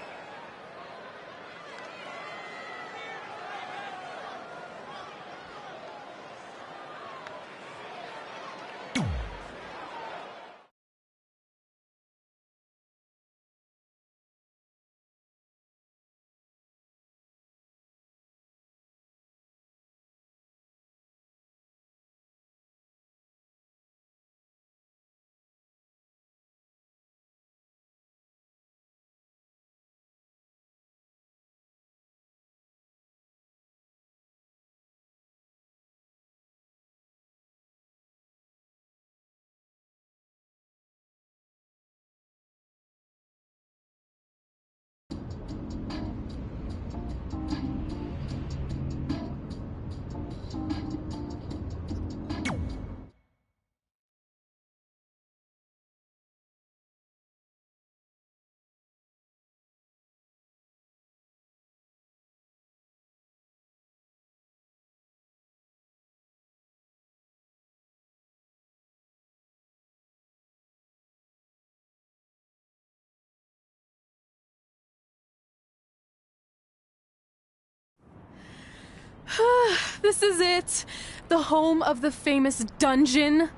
This is it. The home of the famous dungeon.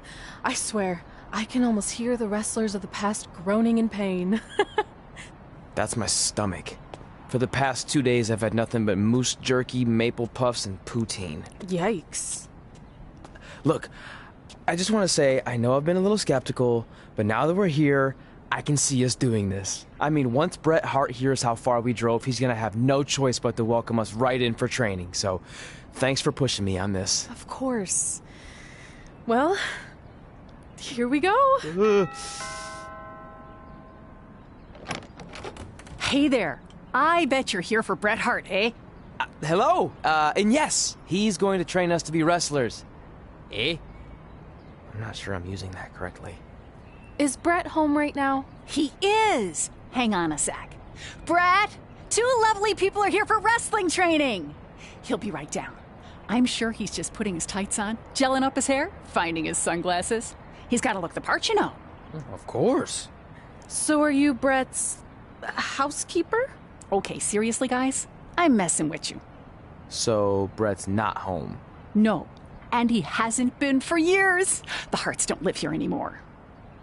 I swear, I can almost hear the wrestlers of the past groaning in pain. That's my stomach. For the past 2 days, I've had nothing but moose jerky, maple puffs, and poutine. Yikes. Look, I just want to say, I know I've been a little skeptical, but now that we're here, I can see us doing this. I mean, once Bret Hart hears how far we drove, he's gonna have no choice but to welcome us right in for training. So, thanks for pushing me on this. Of course. Well, here we go. Hey there. I bet you're here for Bret Hart, eh? Hello. And yes, he's going to train us to be wrestlers. Eh? I'm not sure I'm using that correctly. Is Bret home right now? He is! Hang on a sec. Bret, 2 lovely people are here for wrestling training. He'll be right down. I'm sure he's just putting his tights on, gelling up his hair, finding his sunglasses. He's got to look the part, you know. Of course. So are you Bret's housekeeper? Okay, seriously, guys? I'm messing with you. So Bret's not home? No, and he hasn't been for years. The Harts don't live here anymore.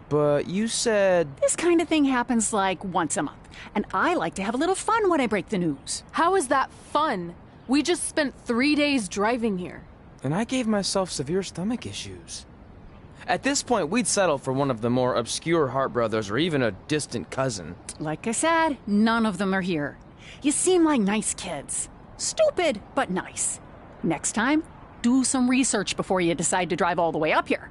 But you said... This kind of thing happens like once a month, and I like to have a little fun when I break the news. How is that fun? We just spent 3 days driving here. And I gave myself severe stomach issues. At this point, we'd settle for one of the more obscure Hart brothers or even a distant cousin. Like I said, none of them are here. You seem like nice kids. Stupid, but nice. Next time, do some research before you decide to drive all the way up here.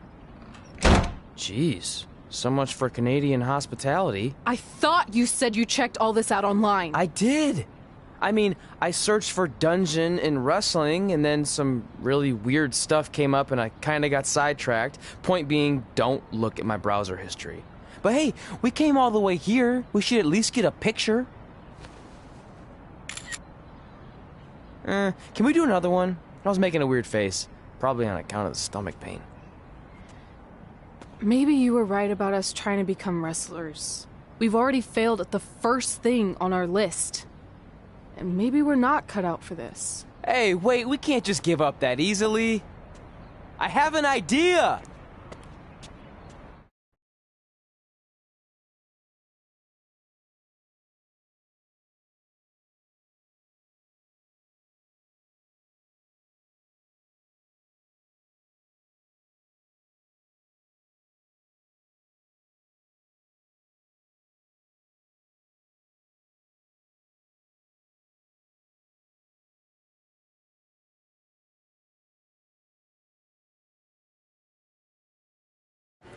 Jeez. So much for Canadian hospitality. I thought you said you checked all this out online. I did. I mean, I searched for dungeon in wrestling, and then some really weird stuff came up, and I kind of got sidetracked. Point being, don't look at my browser history. But hey, we came all the way here. We should at least get a picture. Can we do another one? I was making a weird face. Probably on account of the stomach pain. Maybe you were right about us trying to become wrestlers. We've already failed at the first thing on our list. And maybe we're not cut out for this. Hey, wait, we can't just give up that easily. I have an idea!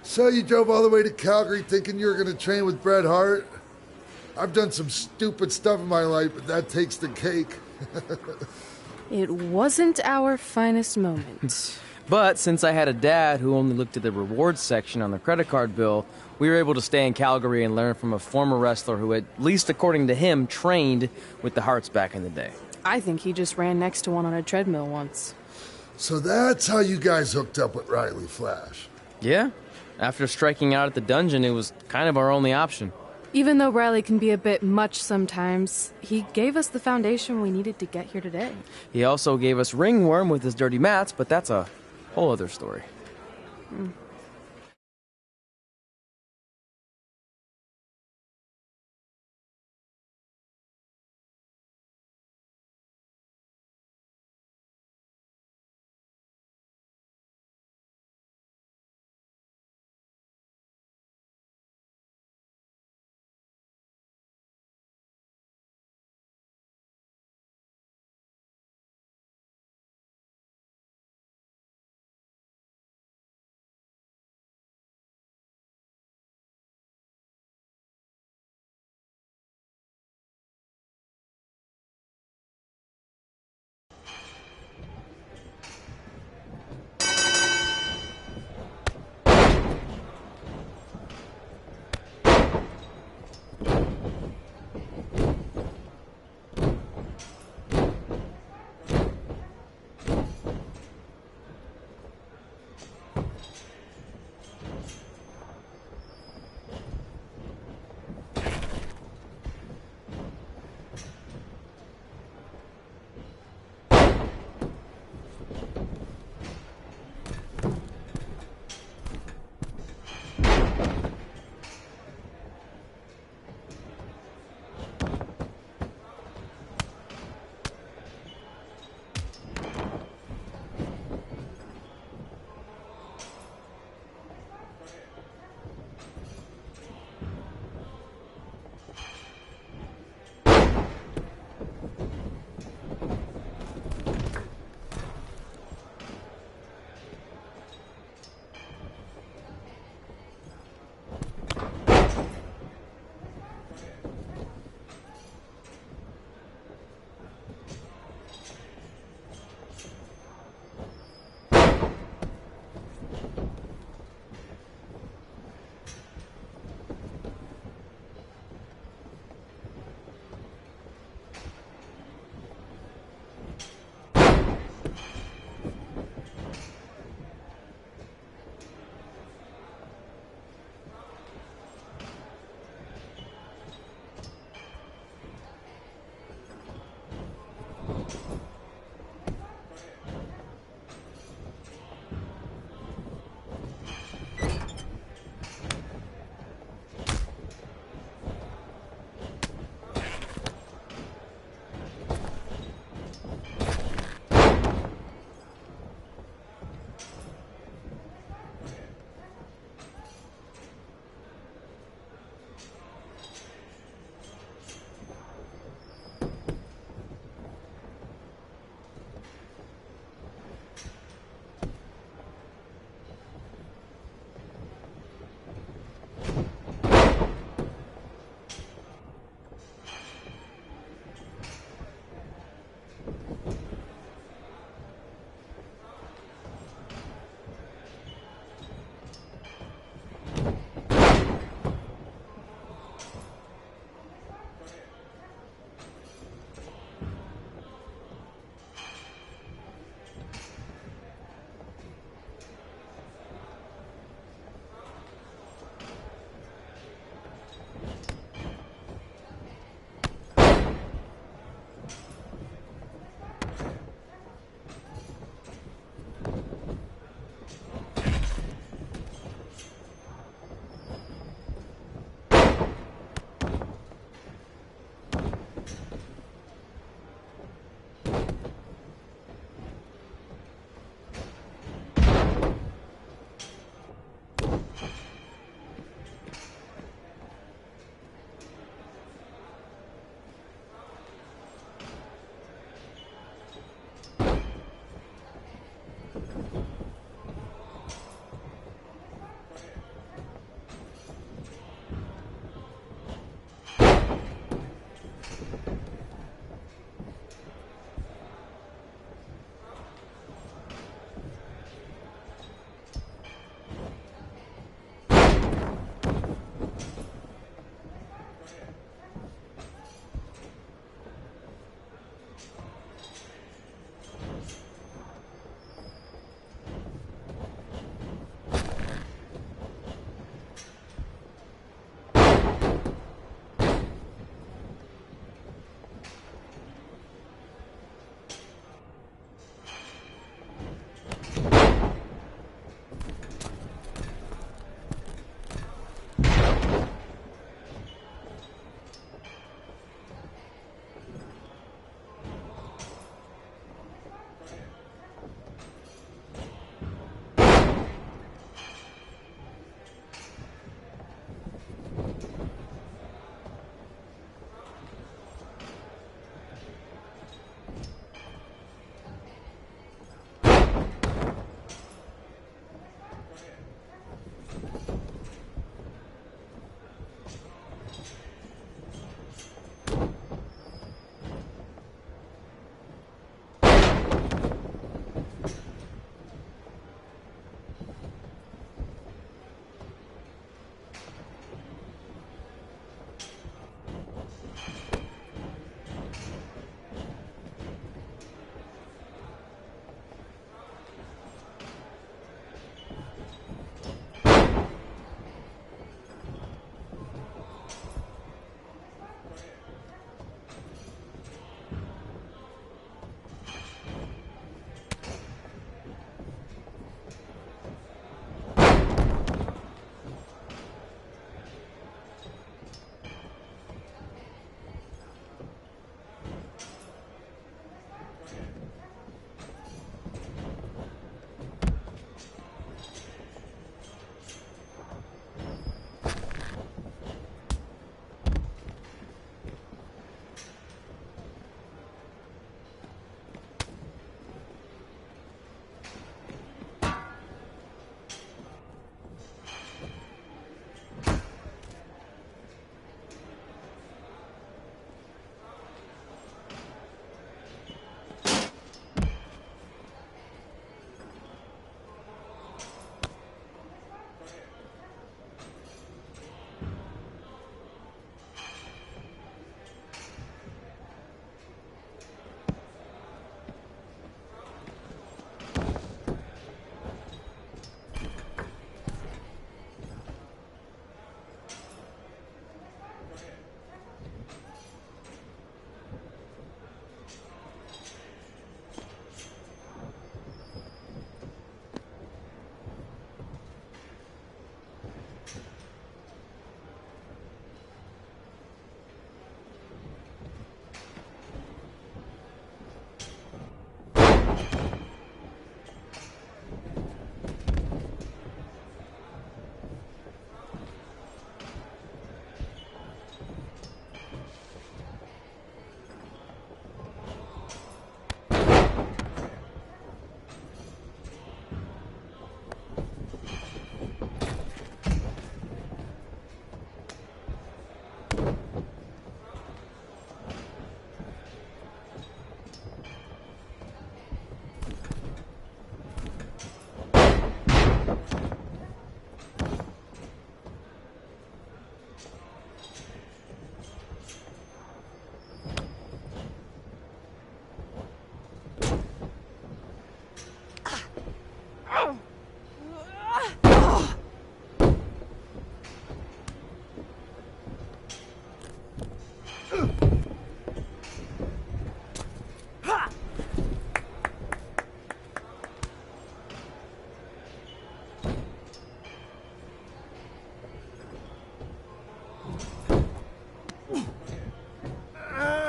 So you drove all the way to Calgary thinking you were going to train with Bret Hart? I've done some stupid stuff in my life, but that takes the cake. It wasn't our finest moment. But since I had a dad who only looked at the rewards section on the credit card bill, we were able to stay in Calgary and learn from a former wrestler who, at least according to him, trained with the Harts back in the day. I think he just ran next to one on a treadmill once. So that's how you guys hooked up with Riley Flash. Yeah. After striking out at the dungeon, it was kind of our only option. Even though Riley can be a bit much sometimes, he gave us the foundation we needed to get here today. He also gave us ringworm with his dirty mats, but that's a whole other story.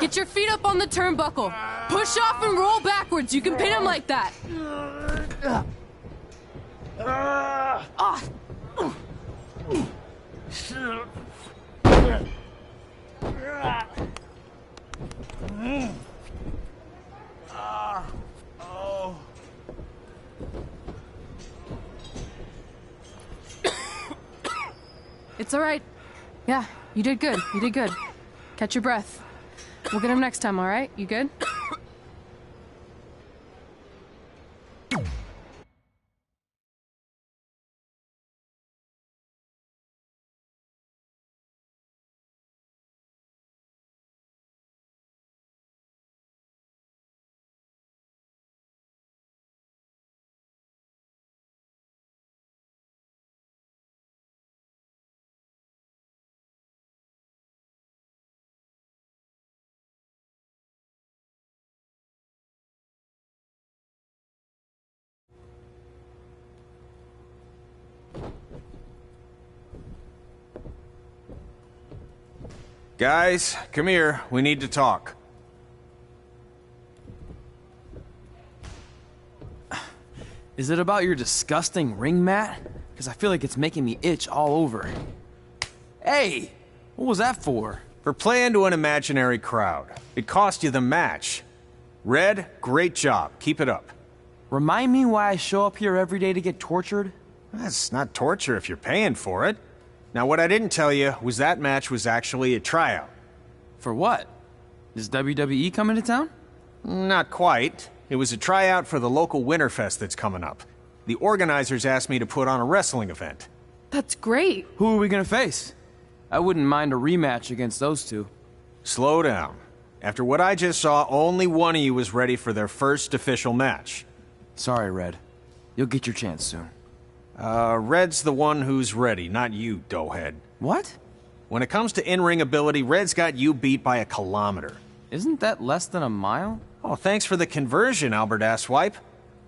Get your feet up on the turnbuckle. Push off and roll backwards. You can pin him like that. It's all right. Yeah, you did good. You did good. Catch your breath. We'll get him next time, all right? You good? Guys, come here. We need to talk. Is it about your disgusting ring mat? Because I feel like it's making me itch all over. Hey! What was that for? For playing to an imaginary crowd. It cost you the match. Red, great job. Keep it up. Remind me why I show up here every day to get tortured? That's not torture if you're paying for it. Now, what I didn't tell you was that match was actually a tryout. For what? Is WWE coming to town? Not quite. It was a tryout for the local Winterfest that's coming up. The organizers asked me to put on a wrestling event. That's great. Who are we gonna face? I wouldn't mind a rematch against those two. Slow down. After what I just saw, only one of you was ready for their first official match. Sorry, Red. You'll get your chance soon. Red's the one who's ready, not you, doughhead. What? When it comes to in-ring ability, Red's got you beat by a kilometer. Isn't that less than a mile? Oh, thanks for the conversion, Albert Asswipe.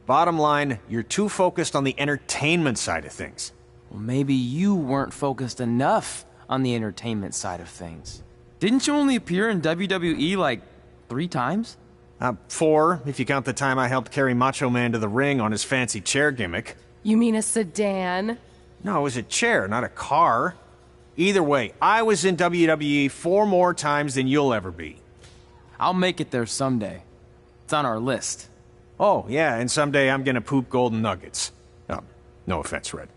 Bottom line, you're too focused on the entertainment side of things. Well, maybe you weren't focused enough on the entertainment side of things. Didn't you only appear in WWE like 3 times? 4, if you count the time I helped carry Macho Man to the ring on his fancy chair gimmick. You mean a sedan? No, it was a chair, not a car. Either way, I was in WWE 4 more times than you'll ever be. I'll make it there someday. It's on our list. Oh, yeah, and someday I'm gonna poop golden nuggets. Oh, no offense, Red.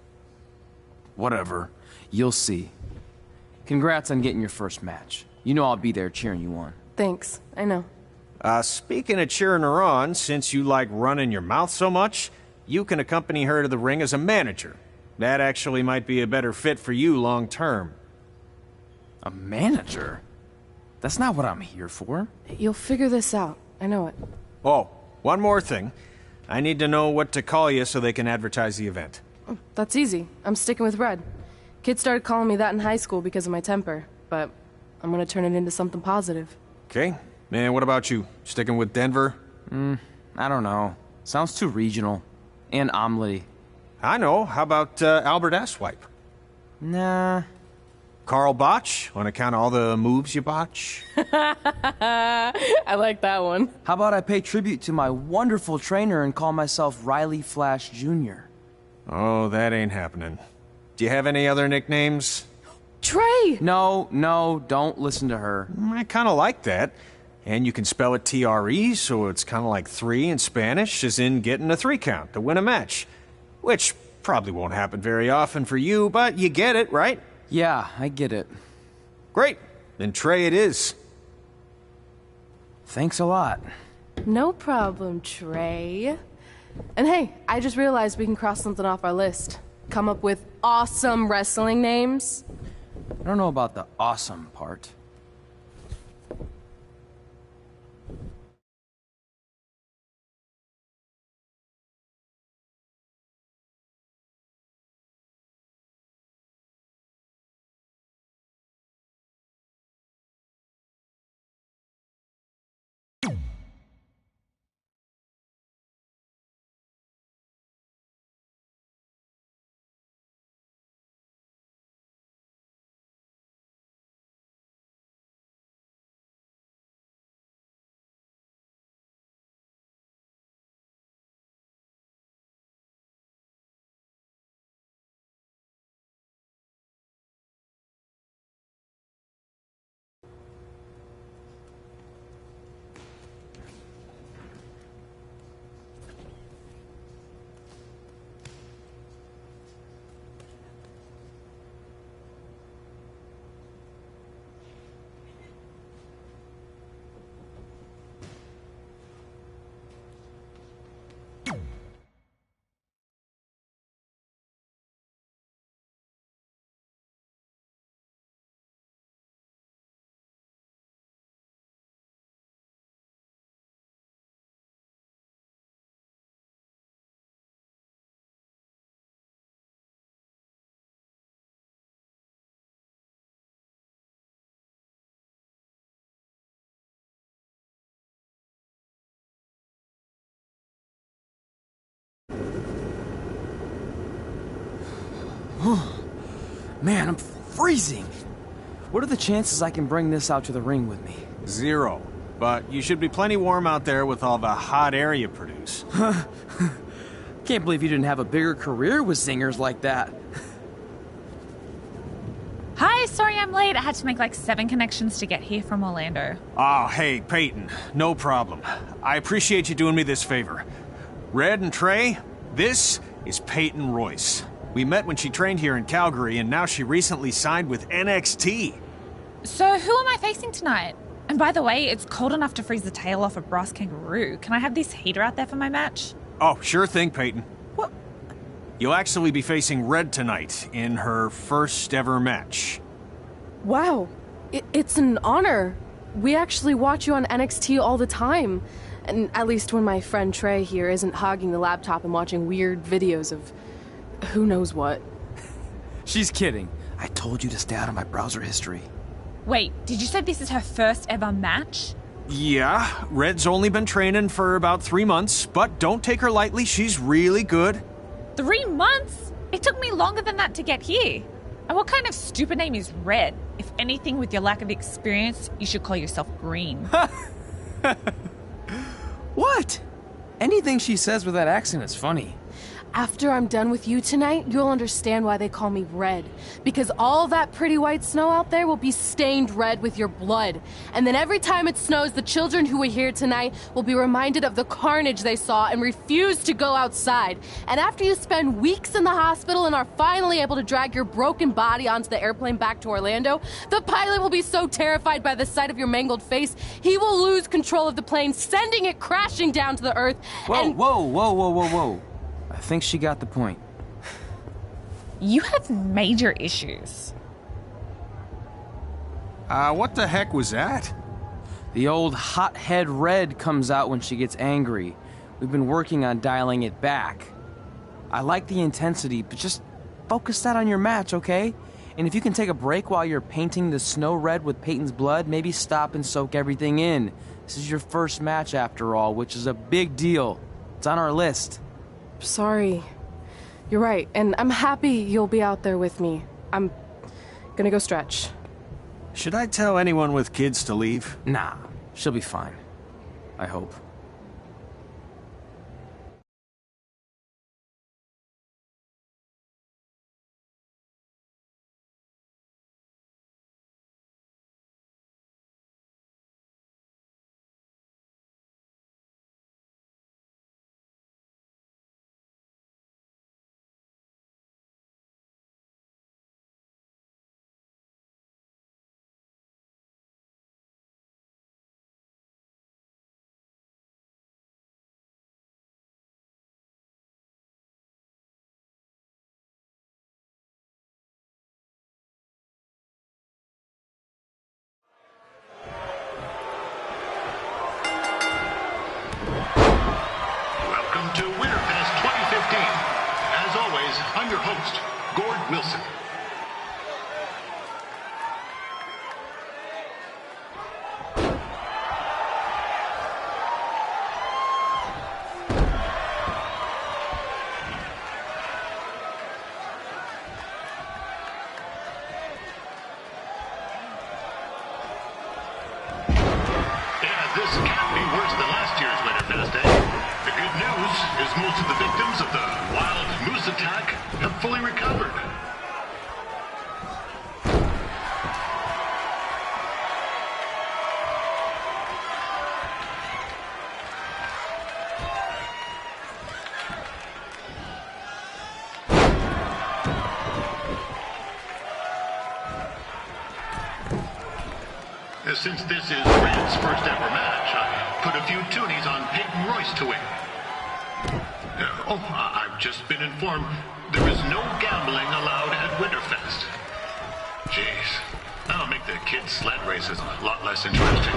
Whatever. You'll see. Congrats on getting your first match. You know I'll be there cheering you on. Thanks. I know. Speaking of cheering her on, since you like running your mouth so much, you can accompany her to the ring as a manager. That actually might be a better fit for you long term. A manager? That's not what I'm here for. You'll figure this out. I know it. Oh, one more thing. I need to know what to call you so they can advertise the event. That's easy. I'm sticking with Red. Kids started calling me that in high school because of my temper, but I'm gonna turn it into something positive. Okay. And what about you? Sticking with Denver? I don't know. Sounds too regional. And omelette-y. I know. How about Albert Asswipe? Nah. Carl Botch, on account of all the moves you botch? I like that one. How about I pay tribute to my wonderful trainer and call myself Riley Flash Jr.? Oh, that ain't happening. Do you have any other nicknames? Trey! No, don't listen to her. I kind of like that. And you can spell it T-R-E, so it's kind of like 3 in Spanish, as in getting a 3 count to win a match. Which probably won't happen very often for you, but you get it, right? Yeah, I get it. Great. Then Trey it is. Thanks a lot. No problem, Trey. And hey, I just realized we can cross something off our list. Come up with awesome wrestling names. I don't know about the awesome part. Man, I'm freezing. What are the chances I can bring this out to the ring with me? 0. But you should be plenty warm out there with all the hot air you produce. Can't believe you didn't have a bigger career with zingers like that. Hi, sorry I'm late. I had to make like 7 connections to get here from Orlando. Oh, hey, Peyton. No problem. I appreciate you doing me this favor. Red and Trey, this is Peyton Royce. We met when she trained here in Calgary, and now she recently signed with NXT. So who am I facing tonight? And by the way, it's cold enough to freeze the tail off a brass kangaroo. Can I have this heater out there for my match? Oh, sure thing, Peyton. What? You'll actually be facing Red tonight in her first ever match. Wow. It's an honor. We actually watch you on NXT all the time. And at least when my friend Trey here isn't hogging the laptop and watching weird videos of who knows what. She's kidding. I told you to stay out of my browser history. Wait, did you say this is her first ever match? Yeah, Red's only been training for about 3 months, but don't take her lightly, she's really good. 3 months? It took me longer than that to get here. And what kind of stupid name is Red? If anything, with your lack of experience, you should call yourself Green. What? Anything she says with that accent is funny. After I'm done with you tonight, you'll understand why they call me Red. Because all that pretty white snow out there will be stained red with your blood. And then every time it snows, the children who are here tonight will be reminded of the carnage they saw and refuse to go outside. And after you spend weeks in the hospital and are finally able to drag your broken body onto the airplane back to Orlando, the pilot will be so terrified by the sight of your mangled face, he will lose control of the plane, sending it crashing down to the earth. Whoa. I think she got the point. You have major issues. What the heck was that? The old hothead Red comes out when she gets angry. We've been working on dialing it back. I like the intensity, but just focus that on your match, okay? And if you can take a break while you're painting the snow red with Peyton's blood, maybe stop and soak everything in. This is your first match after all, which is a big deal. It's on our list. Sorry. You're right, and I'm happy you'll be out there with me. I'm gonna go stretch. Should I tell anyone with kids to leave? Nah, she'll be fine. I hope. To Winterfest 2015. As always, I'm your host, Gord Wilson. Yeah, this can't be worse than last year's Winterfest, eh? The good news is most of the victims of the wild moose attack have fully recovered. Since this is Red's first ever match, I put a few toonies on Peyton Royce to win. I've just been informed there is no gambling allowed at Winterfest. Jeez, that'll make the kids' sled races a lot less interesting.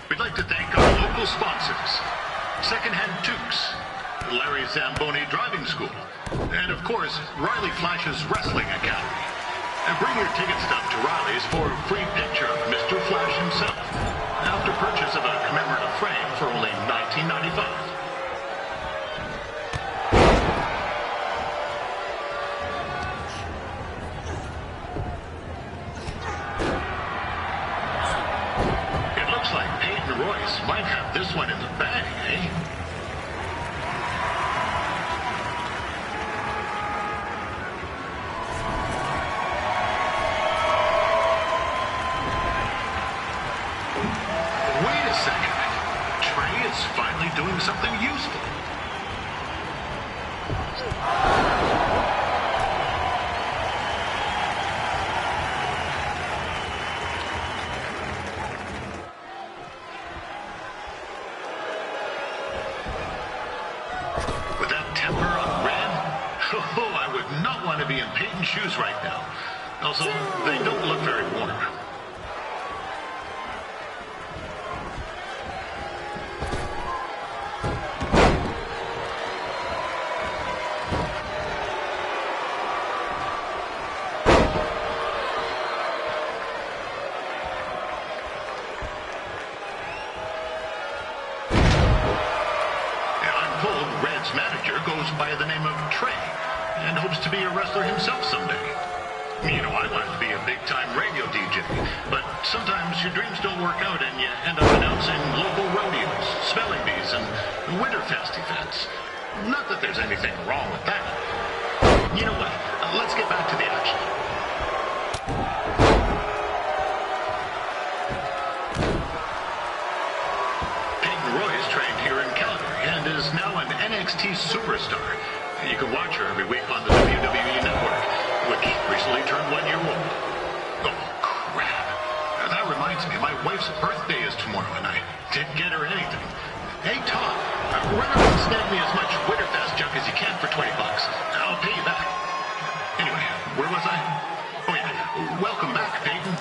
We'd like to thank our local sponsors, Secondhand Tukes, Larry Zamboni Driving School, and of course, Riley Flash's Wrestling Academy. And bring your ticket stub to Riley's for a free picture of Mr. Flash himself. After purchase of a commemorative frame for only $19.95. Might have this one in the bag, eh? Wait a second. Trey is finally doing something useful. Be in Peyton's shoes right now. Also, they don't look very warm. And I'm told Red's manager goes by the name of Trey and hopes to be a wrestler himself someday. You know, I wanted to be a big-time radio DJ, but sometimes your dreams don't work out and you end up announcing local rodeos, spelling bees, and Winterfest events. Not that there's anything wrong with that. You know what? Let's get back to the action. Peyton Royce trained here in Calgary and is now an NXT superstar. You can watch her every week on the WWE Network, which recently turned 1 year old. Oh, crap. That reminds me, my wife's birthday is tomorrow, and I didn't get her anything. Hey, Tom, run out and snag me as much Winterfest junk as you can for $20. I'll pay you back. Anyway, where was I? Oh, yeah. Welcome back, Peyton.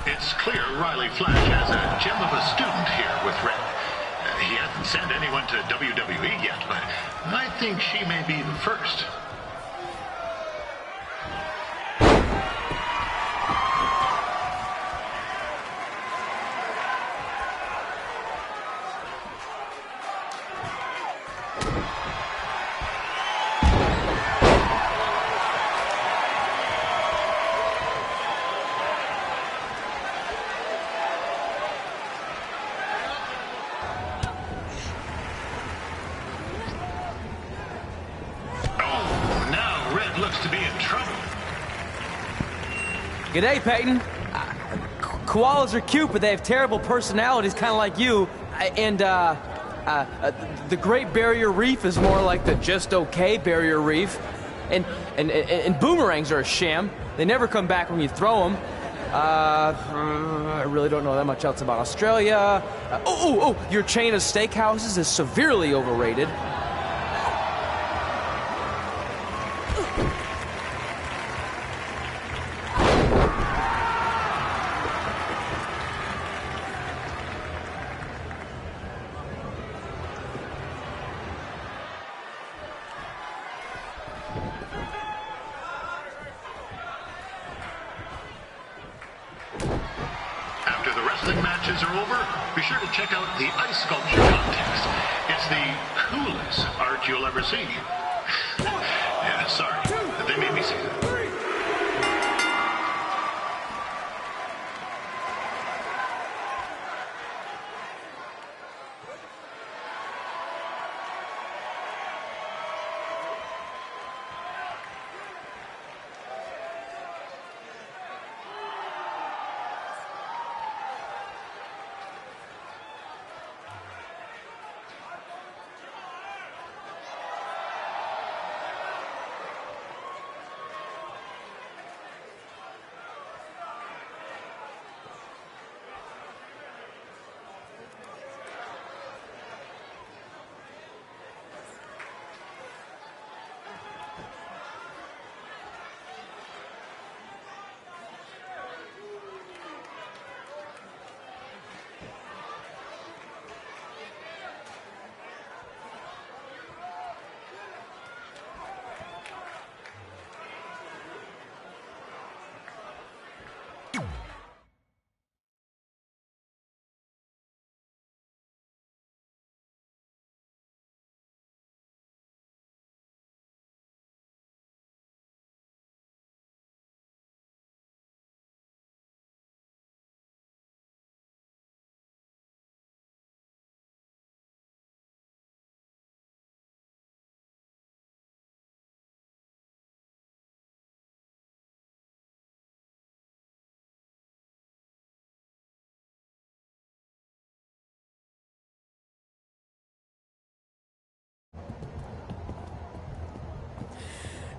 It's clear Riley Flash has a gem of a student here with Red. He hasn't sent anyone to WWE yet, but I think she may be the first. G'day, Peyton. Koalas are cute, but they have terrible personalities, kind of like you. And, the Great Barrier Reef is more like the just okay Barrier Reef. And boomerangs are a sham. They never come back when you throw them. I really don't know that much else about Australia. Your chain of steakhouses is severely overrated. Matches are over. Be sure to check out the ice sculpture contest. It's the coolest art you'll ever see. Yeah, sorry. They made me say that.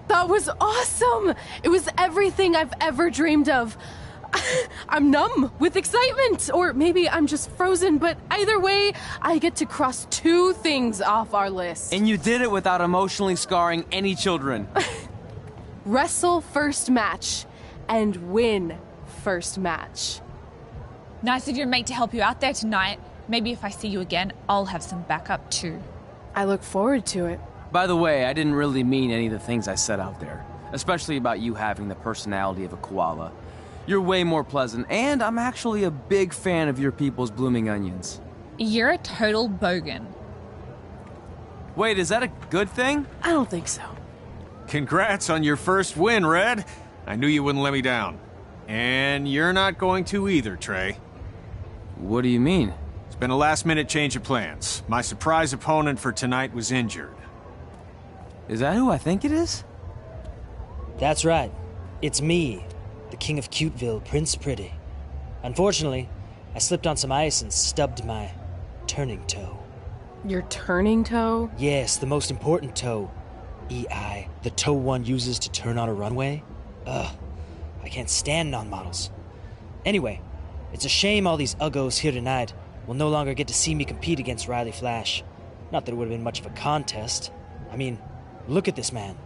That was awesome! It was everything I've ever dreamed of. I'm numb with excitement, or maybe I'm just frozen, but either way, I get to cross 2 things off our list. And you did it without emotionally scarring any children. Wrestle first match and win first match. Nice of your mate to help you out there tonight. Maybe if I see you again, I'll have some backup too. I look forward to it. By the way, I didn't really mean any of the things I said out there, especially about you having the personality of a koala. You're way more pleasant, and I'm actually a big fan of your people's blooming onions. You're a total bogan. Wait, is that a good thing? I don't think so. Congrats on your first win, Red. I knew you wouldn't let me down. And you're not going to either, Trey. What do you mean? It's been a last-minute change of plans. My surprise opponent for tonight was injured. Is that who I think it is? That's right. It's me, the King of Cuteville, Prince Pretty. Unfortunately, I slipped on some ice and stubbed my turning toe. Your turning toe? Yes, the most important toe. EI, the toe one uses to turn on a runway. Ugh, I can't stand non-models. Anyway, it's a shame all these uggos here tonight will no longer get to see me compete against Riley Flash. Not that it would have been much of a contest. I mean, look at this man.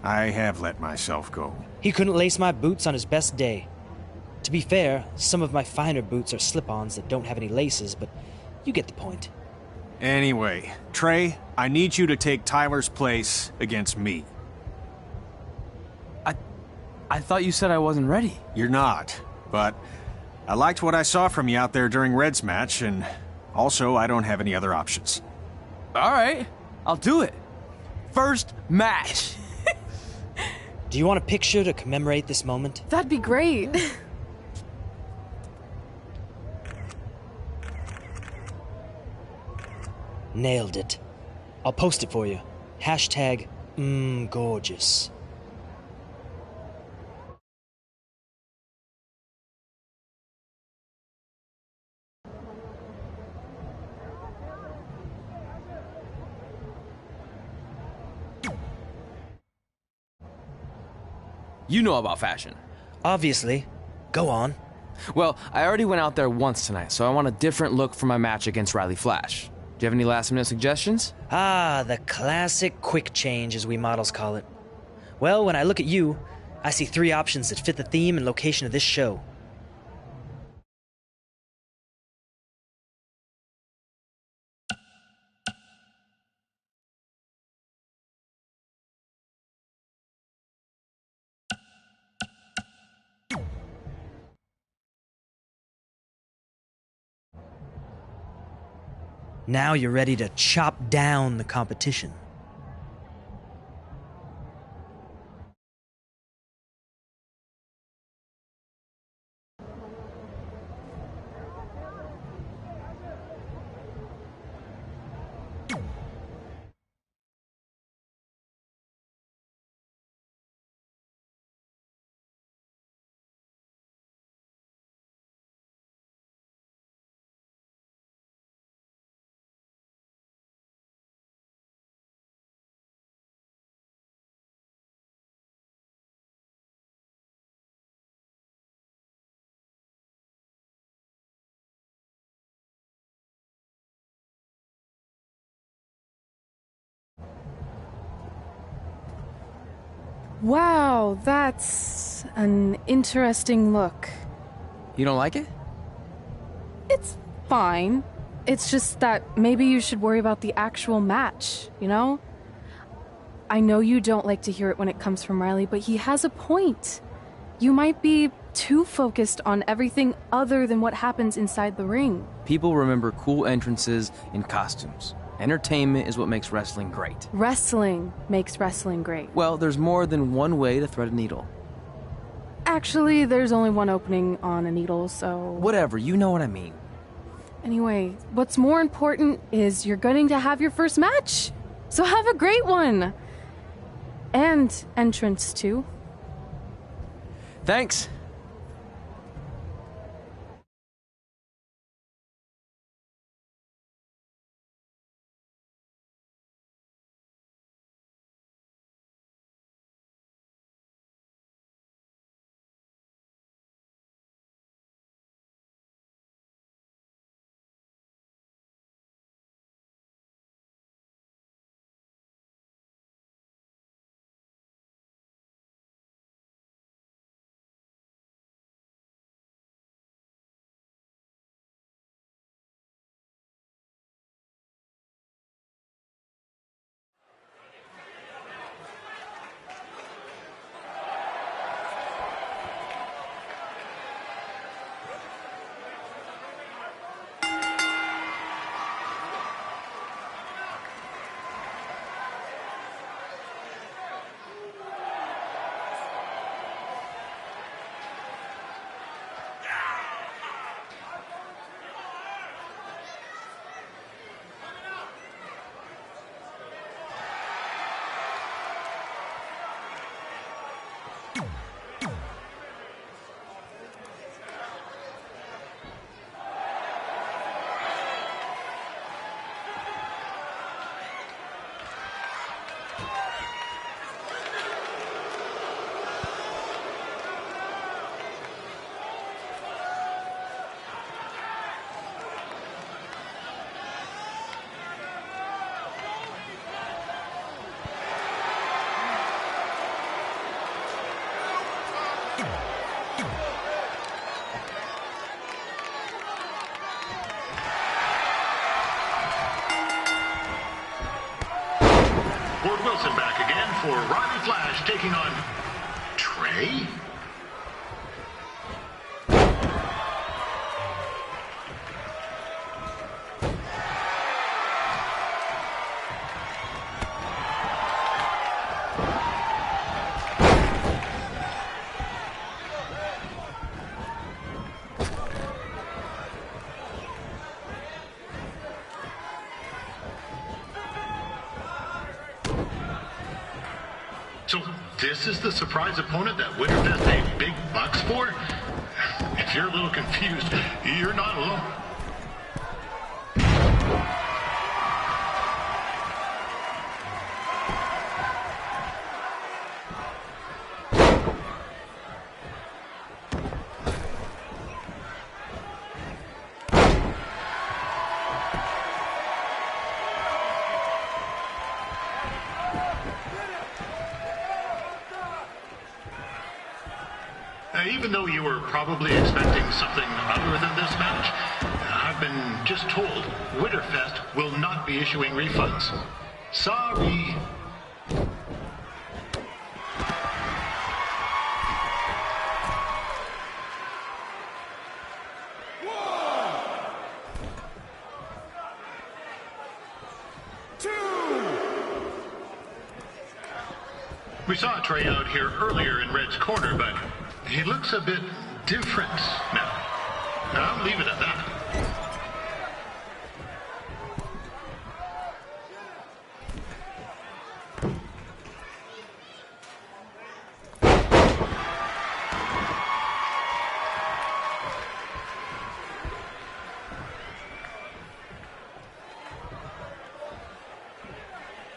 I have let myself go. He couldn't lace my boots on his best day. To be fair, some of my finer boots are slip-ons that don't have any laces, but you get the point. Anyway, Trey, I need you to take Tyler's place against me. I thought you said I wasn't ready. You're not, but I liked what I saw from you out there during Red's match, and also I don't have any other options. All right, I'll do it. First match. Do you want a picture to commemorate this moment? That'd be great. Nailed it. I'll post it for you. Hashtag gorgeous. You know about fashion. Obviously. Go on. Well, I already went out there once tonight, so I want a different look for my match against Riley Flash. Do you have any last-minute suggestions? Ah, the classic quick change, as we models call it. Well, when I look at you, I see 3 options that fit the theme and location of this show. Now you're ready to chop down the competition. Wow, that's an interesting look. You don't like it? It's fine. It's just that maybe you should worry about the actual match, you know? I know you don't like to hear it when it comes from Riley, but he has a point. You might be too focused on everything other than what happens inside the ring. People remember cool entrances and costumes. Entertainment is what makes wrestling great. Wrestling makes wrestling great. Well, there's more than one way to thread a needle. Actually, there's only one opening on a needle, so... Whatever, you know what I mean. Anyway, what's more important is you're going to have your first match. So have a great one. And entrance, too. Thanks. match, taking on Trey? So this is the surprise opponent that Winterfest paid big bucks for? If you're a little confused, you're not alone. Even though you were probably expecting something other than this match, I've been just told Winterfest will not be issuing refunds. Sorry. We saw Trey out here earlier in Red's corner, but he looks a bit different now. I'll leave it at that.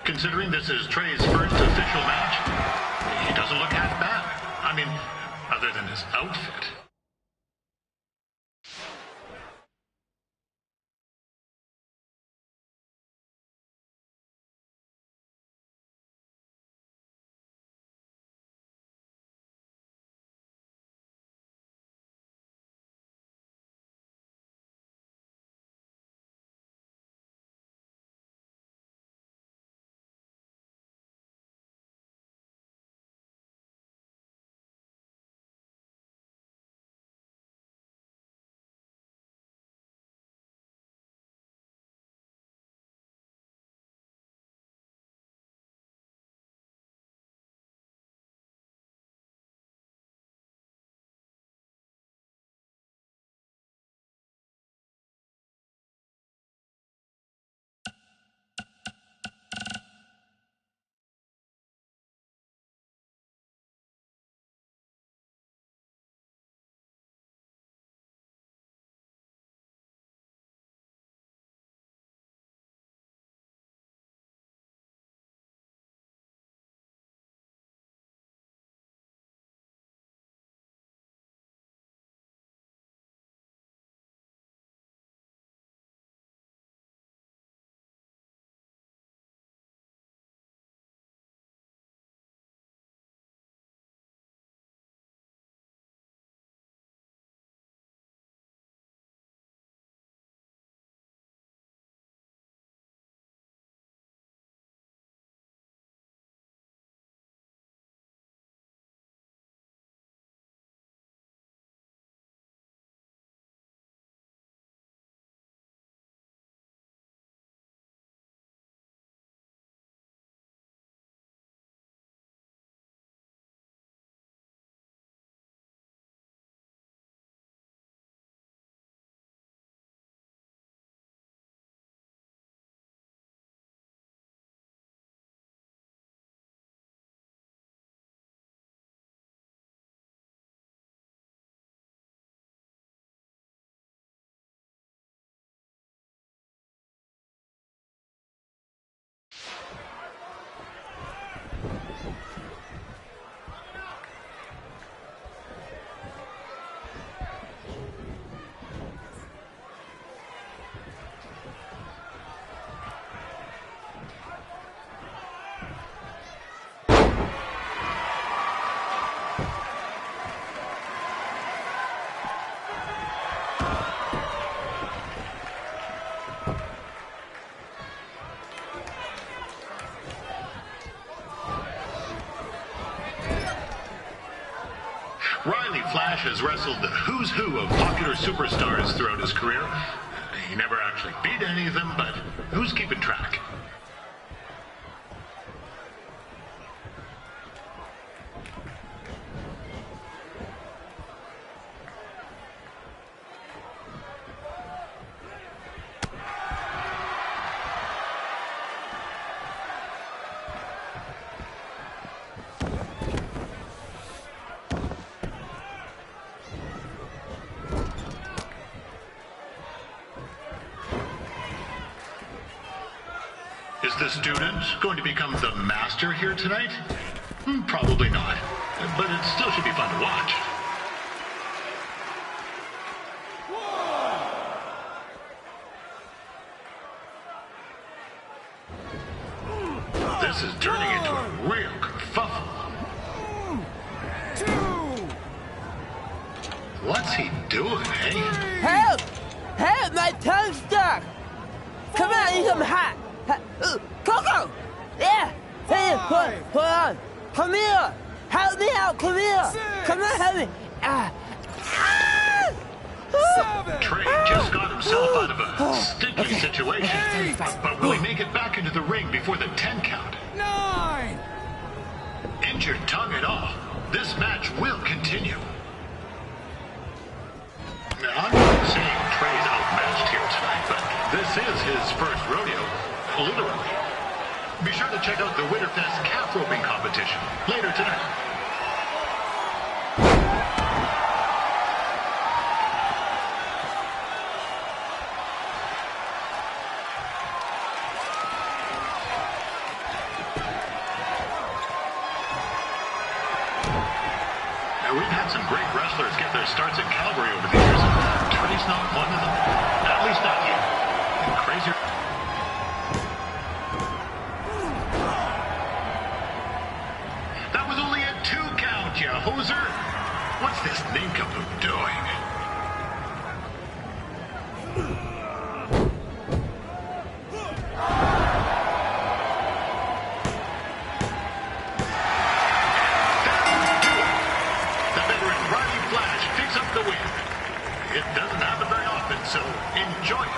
Considering this is Trey's first official match, he doesn't look half bad. I mean, other than his outfit. Riley Flash has wrestled the who's who of popular superstars throughout his career. He never actually beat any of them, but who's keeping track? Is the student going to become the master here tonight? Probably not, but it still should be fun to watch. This is turning into a real kerfuffle. What's he doing, eh? Help! Help! My tongue's stuck! Come on, I need some hot! Coco! Yeah! Hey, hold on! Come here! Help me out! Come here! Come on, help me! Trey just got himself out of a sticky situation. But will he make it back into the ring before the 10 count? 9! Injured tongue and all, this match will continue. Now, I'm not saying Trey's outmatched here tonight, but this is his first rodeo, literally. Be sure to check out the Winterfest calf roping competition later tonight. Now, we've had some great wrestlers get their starts in Calgary over the years. Trey's not one of them. At least not yet. And crazier. That was only a 2 count, you hoser. What's this nincompoop doing? It doesn't happen very often, so enjoy it.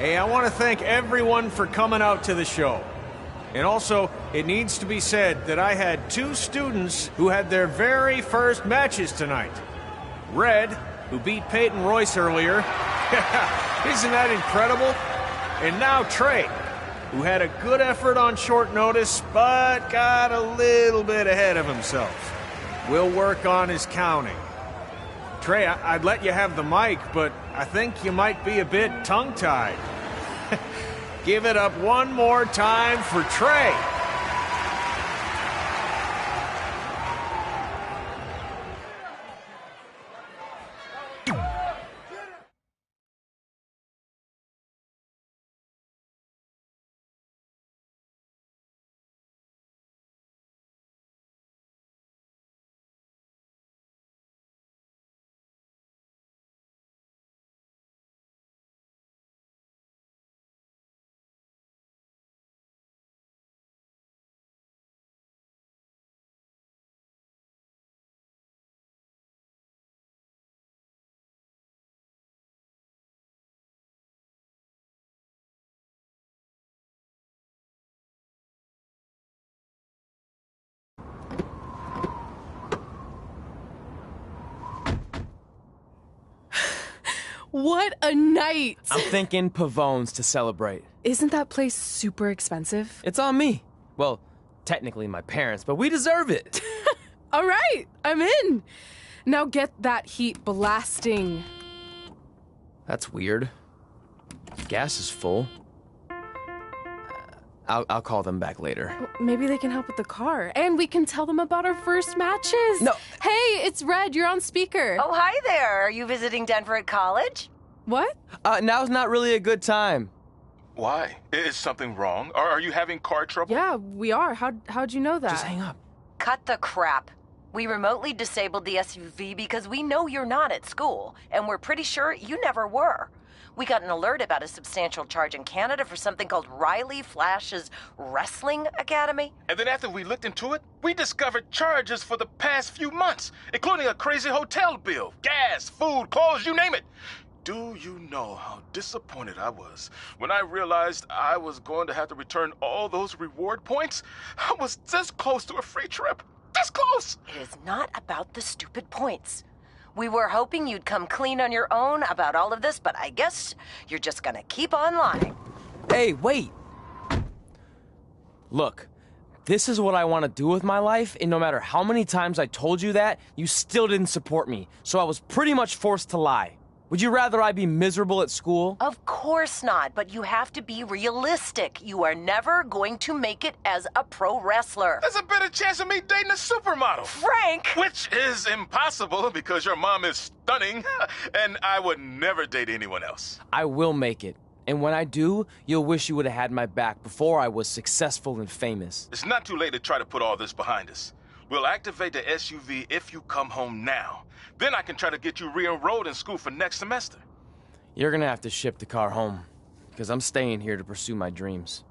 Hey, I want to thank everyone for coming out to the show. And also, it needs to be said that I had 2 students who had their very first matches tonight. Red, who beat Peyton Royce earlier. Isn't that incredible? And now Trey, who had a good effort on short notice, but got a little bit ahead of himself. We'll work on his counting. Trey, I'd let you have the mic, but I think you might be a bit tongue-tied. Give it up one more time for Trey. What a night! I'm thinking Pavone's to celebrate. Isn't that place super expensive? It's on me. Well, technically my parents, but we deserve it. All right, I'm in. Now get that heat blasting. That's weird. Gas is full. I'll call them back later. Maybe they can help with the car. And we can tell them about our first matches. No. Hey, it's Red. You're on speaker. Oh, hi there. Are you visiting Denver at college? What? Now's not really a good time. Why? Is something wrong? Are you having car trouble? Yeah, we are. How'd you know that? Just hang up. Cut the crap. We remotely disabled the SUV because we know you're not at school, and we're pretty sure you never were. We got an alert about a substantial charge in Canada for something called Riley Flash's Wrestling Academy. And then after we looked into it, we discovered charges for the past few months, including a crazy hotel bill, gas, food, clothes, you name it. Do you know how disappointed I was when I realized I was going to have to return all those reward points? I was this close to a free trip. This close! It is not about the stupid points. We were hoping you'd come clean on your own about all of this, but I guess you're just gonna keep on lying. Hey, wait! Look, this is what I want to do with my life, and no matter how many times I told you that, you still didn't support me, so I was pretty much forced to lie. Would you rather I be miserable at school? Of course not, but you have to be realistic. You are never going to make it as a pro wrestler. There's a better chance of me dating a supermodel. Frank! Which is impossible because your mom is stunning, and I would never date anyone else. I will make it. And when I do, you'll wish you would have had my back before I was successful and famous. It's not too late to try to put all this behind us. We'll activate the SUV if you come home now. Then I can try to get you re-enrolled in school for next semester. You're gonna have to ship the car home, because I'm staying here to pursue my dreams.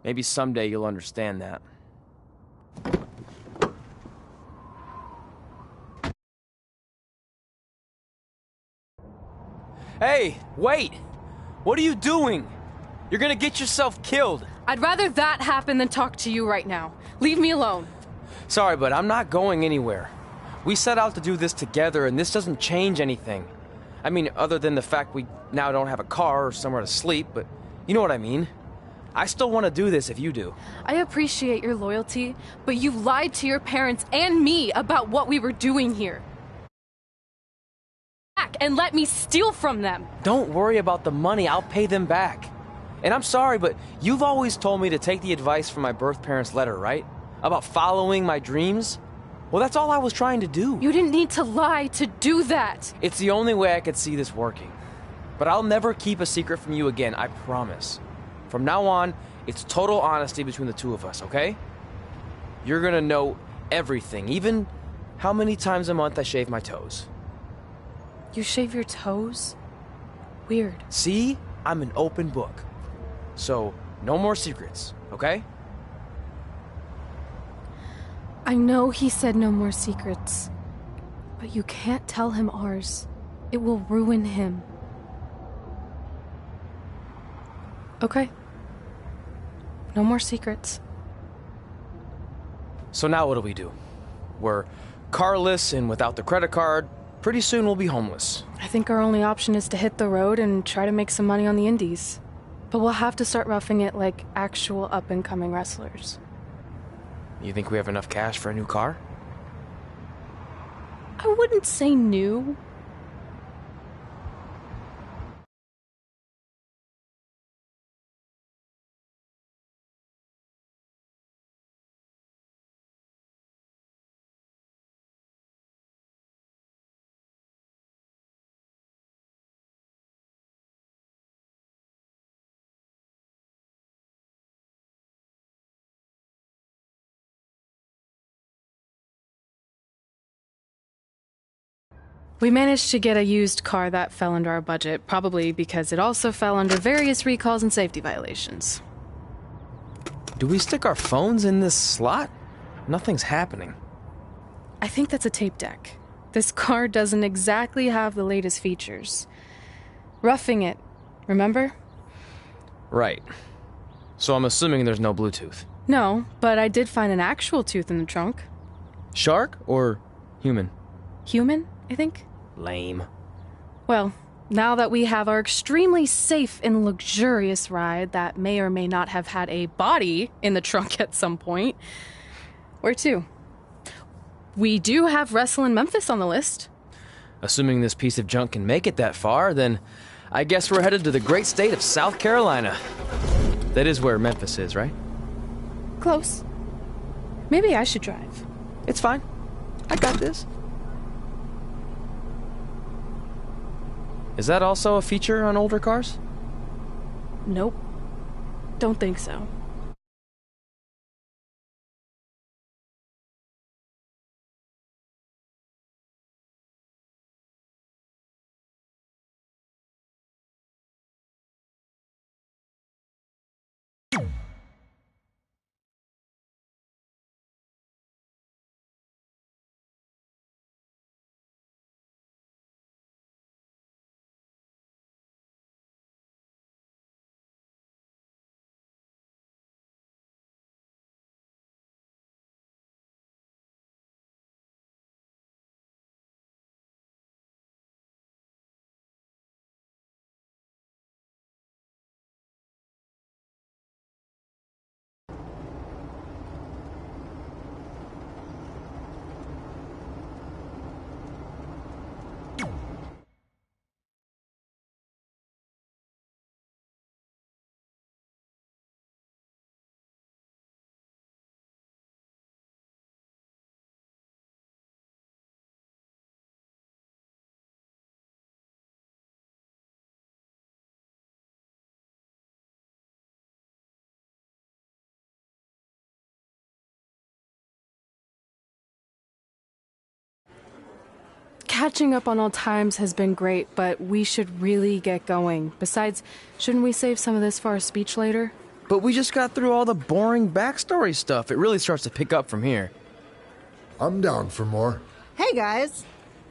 Maybe someday you'll understand that. Hey, wait! What are you doing? You're gonna get yourself killed. I'd rather that happen than talk to you right now. Leave me alone. Sorry, but I'm not going anywhere. We set out to do this together, and this doesn't change anything. I mean, other than the fact we now don't have a car or somewhere to sleep, but you know what I mean. I still want to do this if you do. I appreciate your loyalty, but you lied to your parents and me about what we were doing here. And let me steal from them. Don't worry about the money, I'll pay them back. And I'm sorry, but you've always told me to take the advice from my birth parents' letter, right? About following my dreams? Well, that's all I was trying to do. You didn't need to lie to do that. It's the only way I could see this working. But I'll never keep a secret from you again, I promise. From now on, it's total honesty between the two of us, okay? You're gonna know everything, even how many times a month I shave my toes. You shave your toes? Weird. See? I'm an open book. So, no more secrets, okay? I know he said no more secrets, but you can't tell him ours. It will ruin him. Okay. No more secrets. So now what do? We're carless and without the credit card. Pretty soon we'll be homeless. I think our only option is to hit the road and try to make some money on the indies. But we'll have to start roughing it like actual up-and-coming wrestlers. You think we have enough cash for a new car? I wouldn't say new. We managed to get a used car that fell under our budget, probably because it also fell under various recalls and safety violations. Do we stick our phones in this slot? Nothing's happening. I think that's a tape deck. This car doesn't exactly have the latest features. Roughing it, remember? Right. So I'm assuming there's no Bluetooth. No, but I did find an actual tooth in the trunk. Shark or human? Human, I think. Lame. Well, now that we have our extremely safe and luxurious ride that may or may not have had a body in the trunk at some point, where to? We do have Wrestle in Memphis on the list. Assuming this piece of junk can make it that far, then I guess we're headed to the great state of South Carolina. That is where Memphis is, right? Close. Maybe I should drive. It's fine. I got this. Is that also a feature on older cars? Nope. Don't think so. Catching up on old times has been great, but we should really get going. Besides, shouldn't we save some of this for our speech later? But we just got through all the boring backstory stuff. It really starts to pick up from here. I'm down for more. Hey, guys.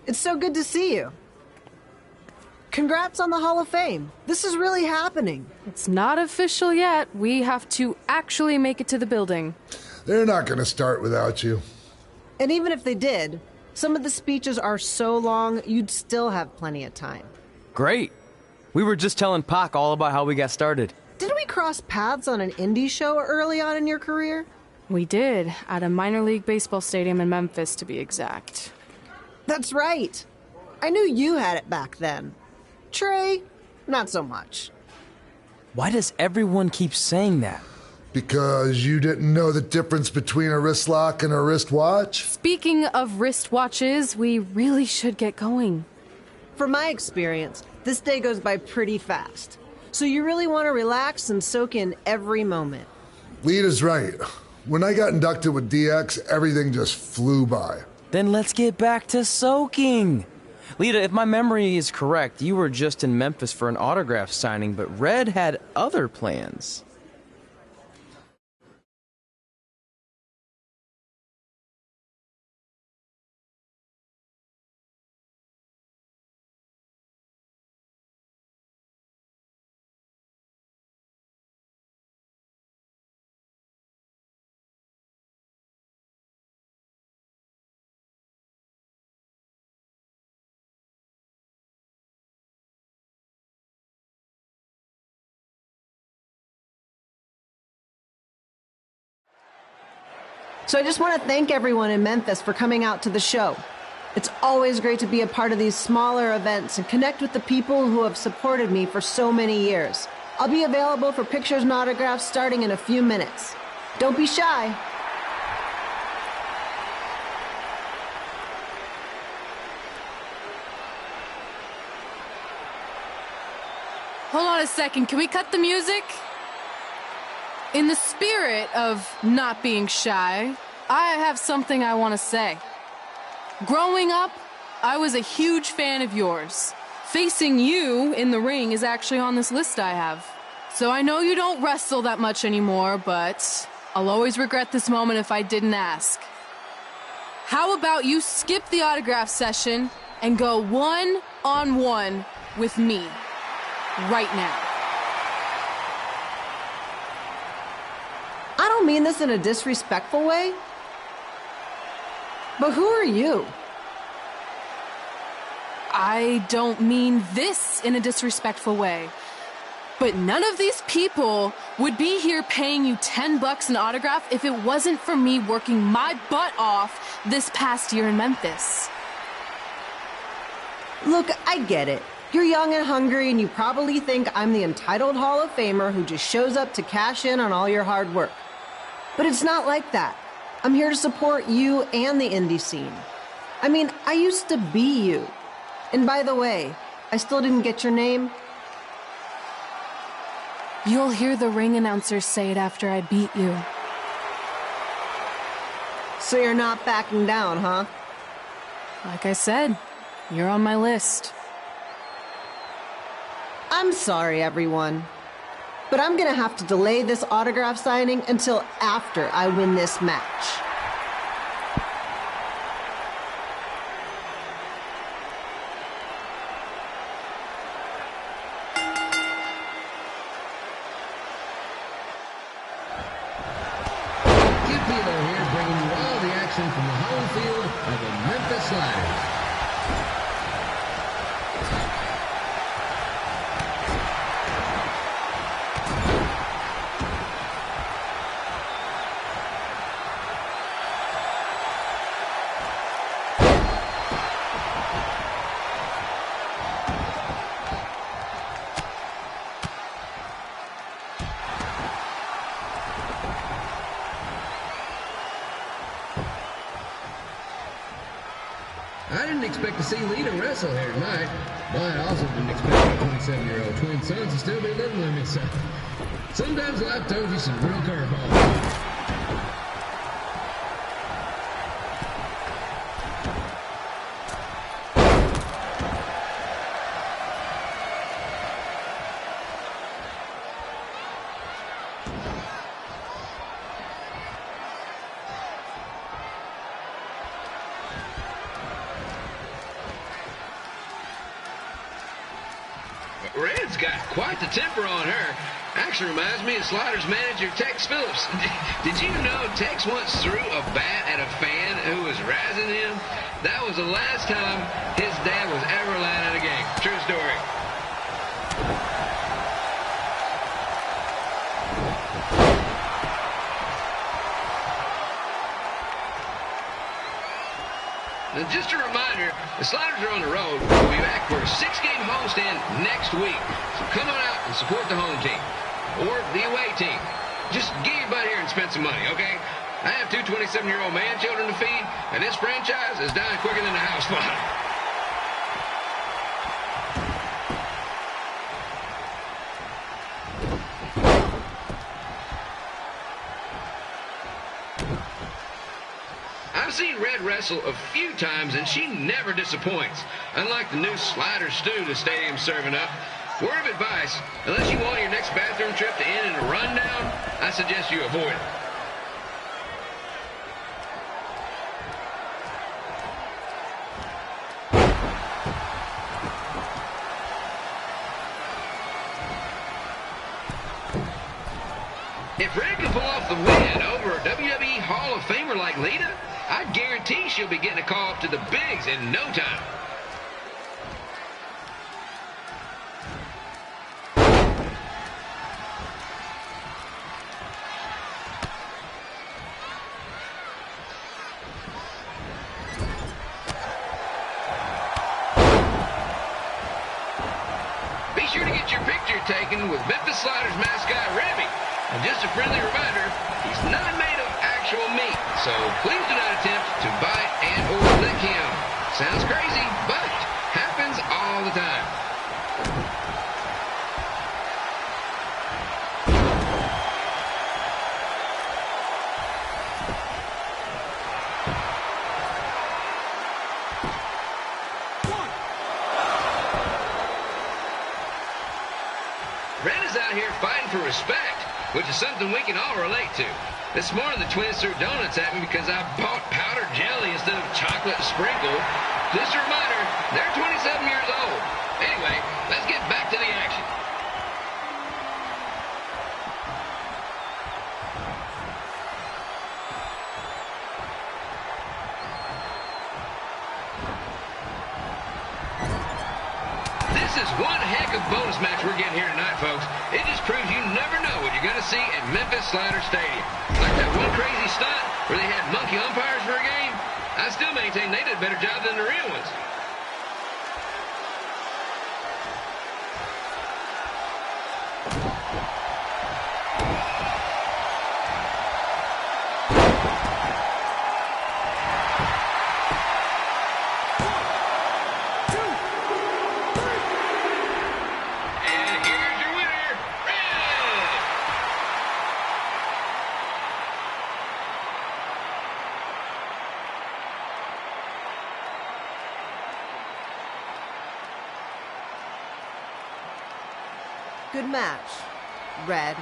It's so good to see you. Congrats on the Hall of Fame. This is really happening. It's not official yet. We have to actually make it to the building. They're not going to start without you. And even if they did, some of the speeches are so long, you'd still have plenty of time. Great. We were just telling Pac all about how we got started. Didn't we cross paths on an indie show early on in your career? We did, at a minor league baseball stadium in Memphis, to be exact. That's right. I knew you had it back then. Trey, not so much. Why does everyone keep saying that? Because you didn't know the difference between a wrist lock and a wristwatch? Speaking of wristwatches, we really should get going. From my experience, this day goes by pretty fast. So you really want to relax and soak in every moment. Lita's right. When I got inducted with DX, everything just flew by. Then let's get back to soaking. Lita, if my memory is correct, you were just in Memphis for an autograph signing, but Red had other plans. So I just want to thank everyone in Memphis for coming out to the show. It's always great to be a part of these smaller events and connect with the people who have supported me for so many years. I'll be available for pictures and autographs starting in a few minutes. Don't be shy. Hold on a second, can we cut the music? In the spirit of not being shy, I have something I want to say. Growing up, I was a huge fan of yours. Facing you in the ring is actually on this list I have. So I know you don't wrestle that much anymore, but I'll always regret this moment if I didn't ask. How about you skip the autograph session and go one-on-one with me right now? I don't mean this in a disrespectful way, but who are you? I don't mean this in a disrespectful way, but none of these people would be here paying you $10 an autograph if it wasn't for me working my butt off this past year in Memphis. Look, I get it. You're young and hungry, and you probably think I'm the entitled Hall of Famer who just shows up to cash in on all your hard work. But it's not like that. I'm here to support you and the indie scene. I mean, I used to be you. And by the way, I still didn't get your name. You'll hear the ring announcer say it after I beat you. So you're not backing down, huh? Like I said, you're on my list. I'm sorry, everyone. But I'm gonna have to delay this autograph signing until after I win this match. People here bringing you all the action from the home field of the Memphis Sliders. I didn't expect to see Lita wrestle here tonight, but I also didn't expect my 27-year-old twin sons to still be living with me, so sometimes life throws you some real curveballs. Red's got quite the temper on her. Actually reminds me of Slaughter's manager, Tex Phillips. Did you know Tex once threw a bat at a fan who was razzing him? That was the last time his dad was ever allowed out of the game. True story. Now, just a reminder, the Sliders are on the road. We'll be back for a 6-game homestand next week. So come on out and support the home team. Or the away team. Just get your butt here and spend some money, okay? I have 2 27-year-old man children to feed, and this franchise is dying quicker than the house fire. I've seen Red wrestle a few times, and she never disappoints. Unlike the new slider stew the stadium's serving up. Word of advice, unless you want your next bathroom trip to end in a rundown, I suggest you avoid it. If Red can pull off the win over a WWE Hall of Famer like Lita, I guarantee she'll be getting a call up to the bigs in no time. Be sure to get your picture taken with Memphis Sliders mascot Remy. And just a friendly reminder, he's not made of actual meat, so please do not attempt to bite and or lick him. Sounds crazy, but happens all the time. Red is out here fighting for respect, which is something we can all relate to. This morning, the twins threw donuts at me because I bought powdered jelly instead of chocolate sprinkle. Just a reminder, they're 27 years old. Anyway, let's get back to the action. This is one heck of a bonus match we're getting here tonight, folks. It just proves you never know what you're going to see at Memphis Slider Stadium. Like that one crazy stunt where they had monkey umpires for a game, I still maintain they did a better job than the real ones. Good match, Red.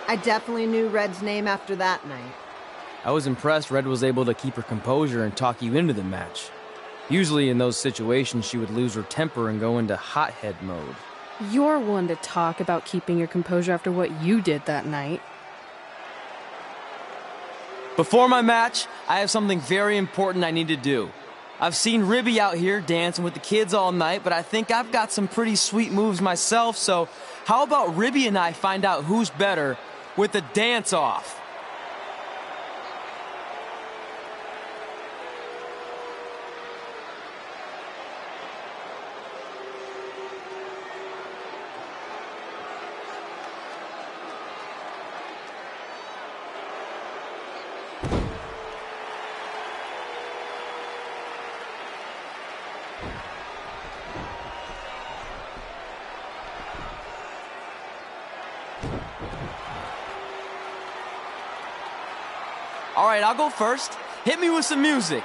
I definitely knew Red's name after that night. I was impressed Red was able to keep her composure and talk you into the match. Usually in those situations, she would lose her temper and go into hothead mode. You're one to talk about keeping your composure after what you did that night. Before my match, I have something very important I need to do. I've seen Ribby out here dancing with the kids all night, but I think I've got some pretty sweet moves myself, so how about Ribby and I find out who's better with the dance-off? All right, I'll go first. Hit me with some music.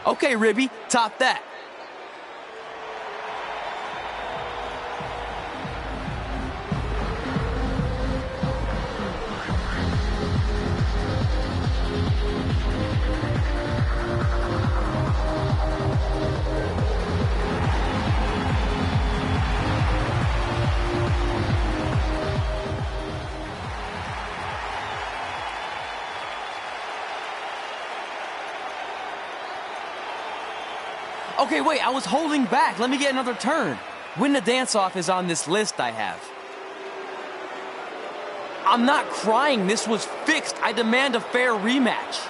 Okay, Ribby, top that. Okay, wait, I was holding back. Let me get another turn. Win the dance-off is on this list I have. I'm not crying. This was fixed. I demand a fair rematch.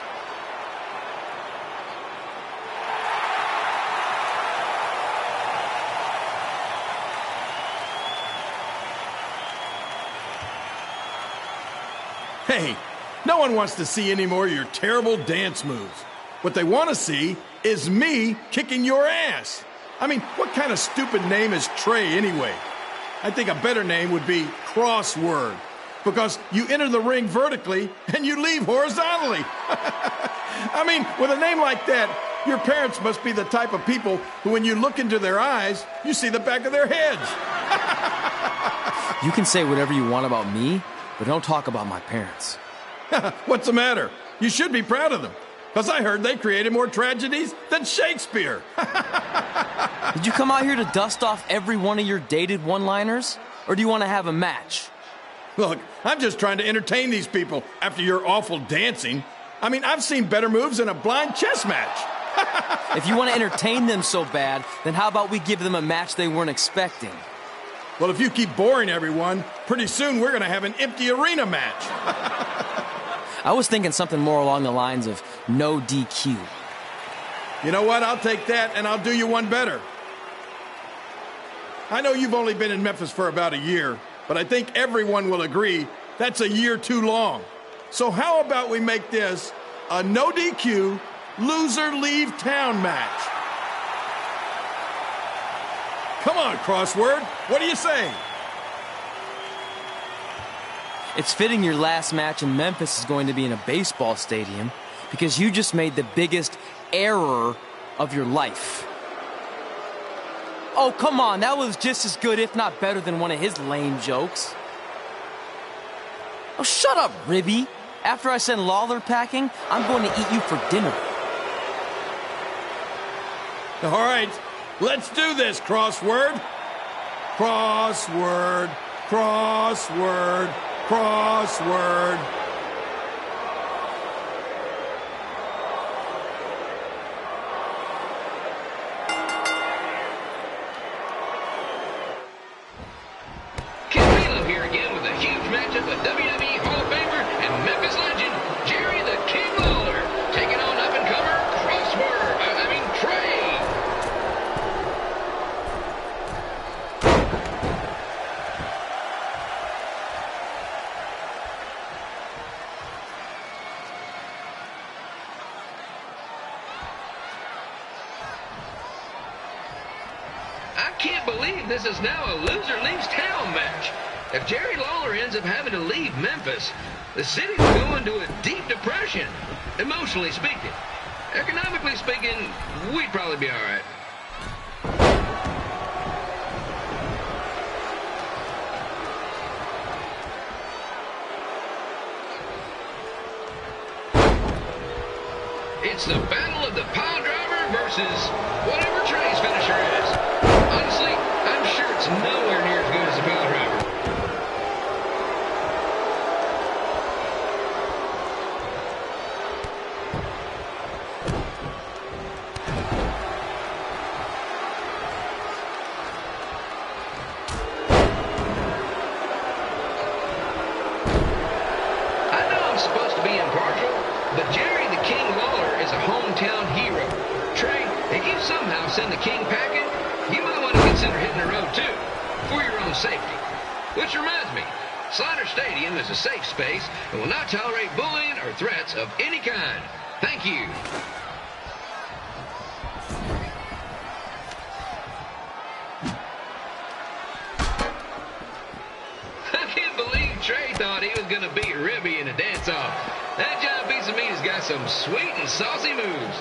Hey, no one wants to see any more of your terrible dance moves. What they want to see is me kicking your ass. I mean, what kind of stupid name is Trey anyway? I think a better name would be Crossword, because you enter the ring vertically and you leave horizontally. I mean, with a name like that, your parents must be the type of people who, when you look into their eyes, you see the back of their heads. You can say whatever you want about me, but don't talk about my parents. What's the matter? You should be proud of them. Because I heard they created more tragedies than Shakespeare. Did you come out here to dust off every one of your dated one-liners? Or do you want to have a match? Look, I'm just trying to entertain these people after your awful dancing. I mean, I've seen better moves in a blind chess match. If you want to entertain them so bad, then how about we give them a match they weren't expecting? Well, if you keep boring everyone, pretty soon we're going to have an empty arena match. I was thinking something more along the lines of no DQ. You know what? I'll take that, and I'll do you one better. I know you've only been in Memphis for about a year, but I think everyone will agree that's a year too long. So how about we make this a no DQ, loser leave town match? Come on, Crossword. What do you say? It's fitting your last match in Memphis is going to be in a baseball stadium because you just made the biggest error of your life. Oh, come on. That was just as good, if not better, than one of his lame jokes. Oh, shut up, Ribby. After I send Lawler packing, I'm going to eat you for dinner. All right, let's do this, Crossword. Crossword, crossword, crossword. Here again with a huge matchup of WWE Hall of Famer and Memphis legend, Jerry the King Lawler, taking on up-and-comer Trey. can't believe this is now a loser leaves town match. If Jerry Lawler ends up having to leave Memphis, the city's going into a deep depression, emotionally speaking. Economically speaking, we'd probably be all right. It's the battle of the pile driver versus whatever Trey's finisher is. Honestly, I'm sure it's nowhere near as good as the pile driver. I know I'm supposed to be impartial, but Jerry the King Lawler is a hometown hero. Trey, if you somehow send the King packing, you might want to consider hitting the road too, for your own safety. Which reminds me, Slaughter Stadium is a safe space and will not tolerate bullying or threats of any kind. Thank you. I can't believe Trey thought he was going to beat Ribby in a dance-off. That giant piece of meat has got some sweet and saucy moves.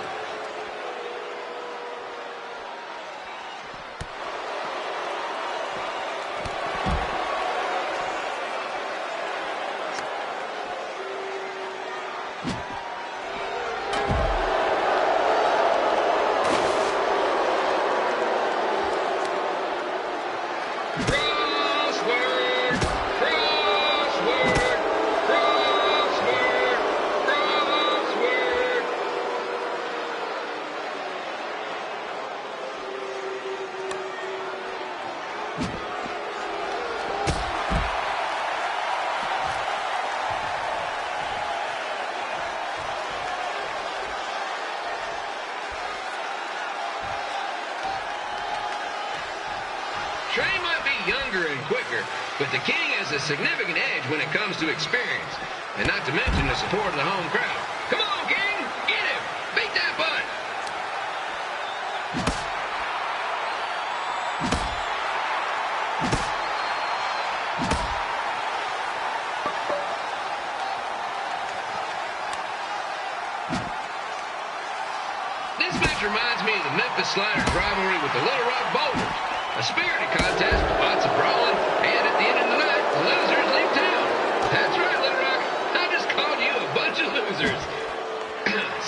Trey might be younger and quicker, but the King has a significant edge when it comes to experience, and not to mention the support of the home crowd. Come on, King! Get him! Beat that butt! This match reminds me of the Memphis Sliders rivalry with the Little Rock Boulders. A spirited contest with lots of brawling, and at the end of the night, the losers leave town. That's right, Little Rock. I just called you a bunch of losers.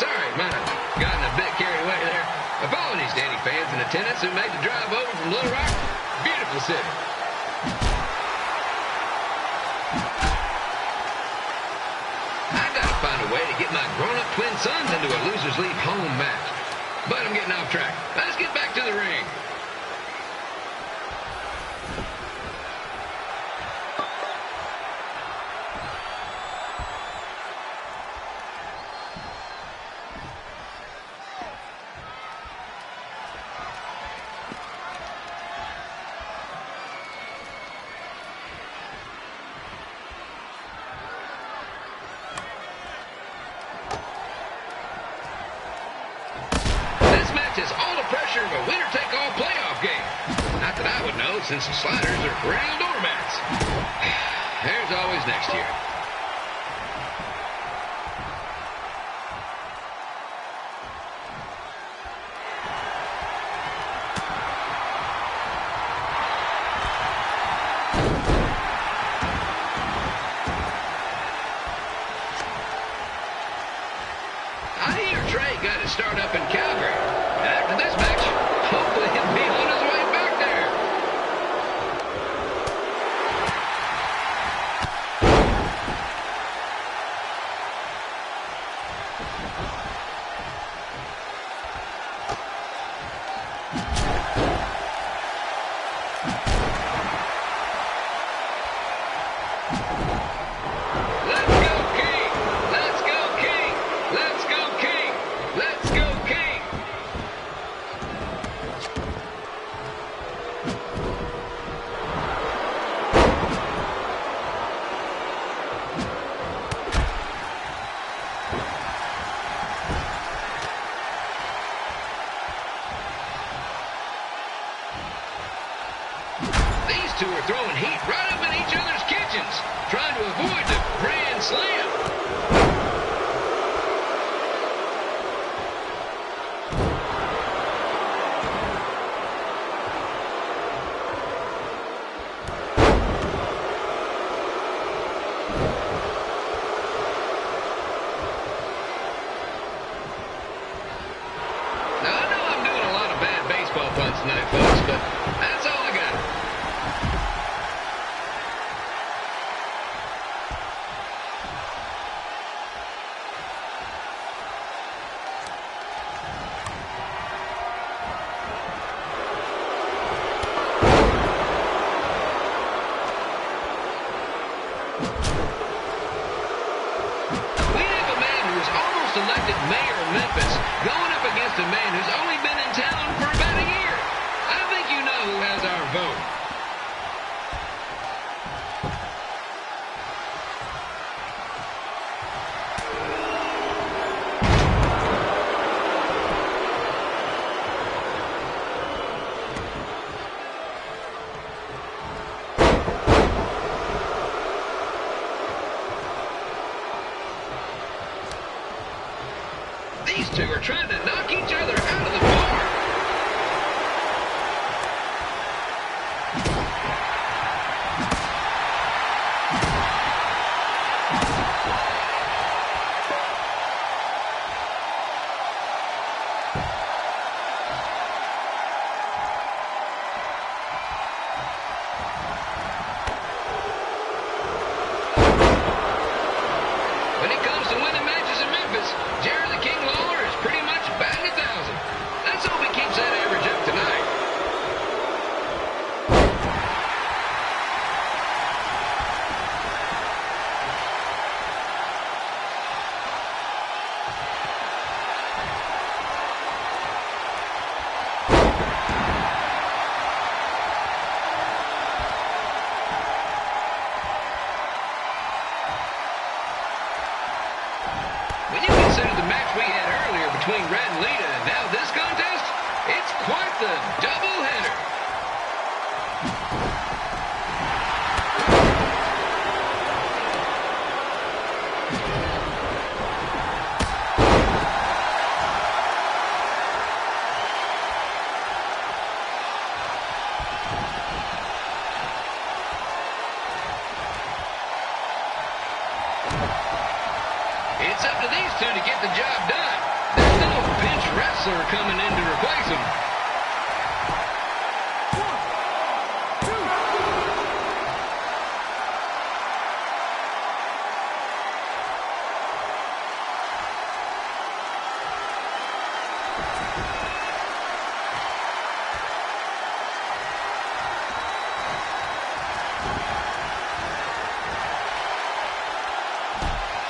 Sorry, might have gotten a bit carried away there. Apologies to any fans in attendance who made the drive over from Little Rock. Beautiful city. I gotta find a way to get my grown-up twin sons into a losers leave home match. But I'm getting off track. Let's get back to the ring. Is all the pressure of a winner-take-all playoff game. Not that I would know, since the Sliders are real doormats. There's always next year. I hear Trey got his start up in Calgary. After this match, hopefully he'll be on his way back there. Let's go, King! Let's go, King! Let's go, King! Let's go, King! just elected mayor of Memphis, going up against a man who's only been in town for about a year. I think you know who has our vote. These two are trying to knock each other out of the bar. When it comes to winning matches in Memphis, Jerry the King Lawler is pretty much batting 1,000. Let's hope he keeps that average up tonight. When you consider the match we had earlier between Red and Lita and now this contest, it's quite the doubleheader. It's up to these two to get the job done. There's no bench wrestler coming in to replace them.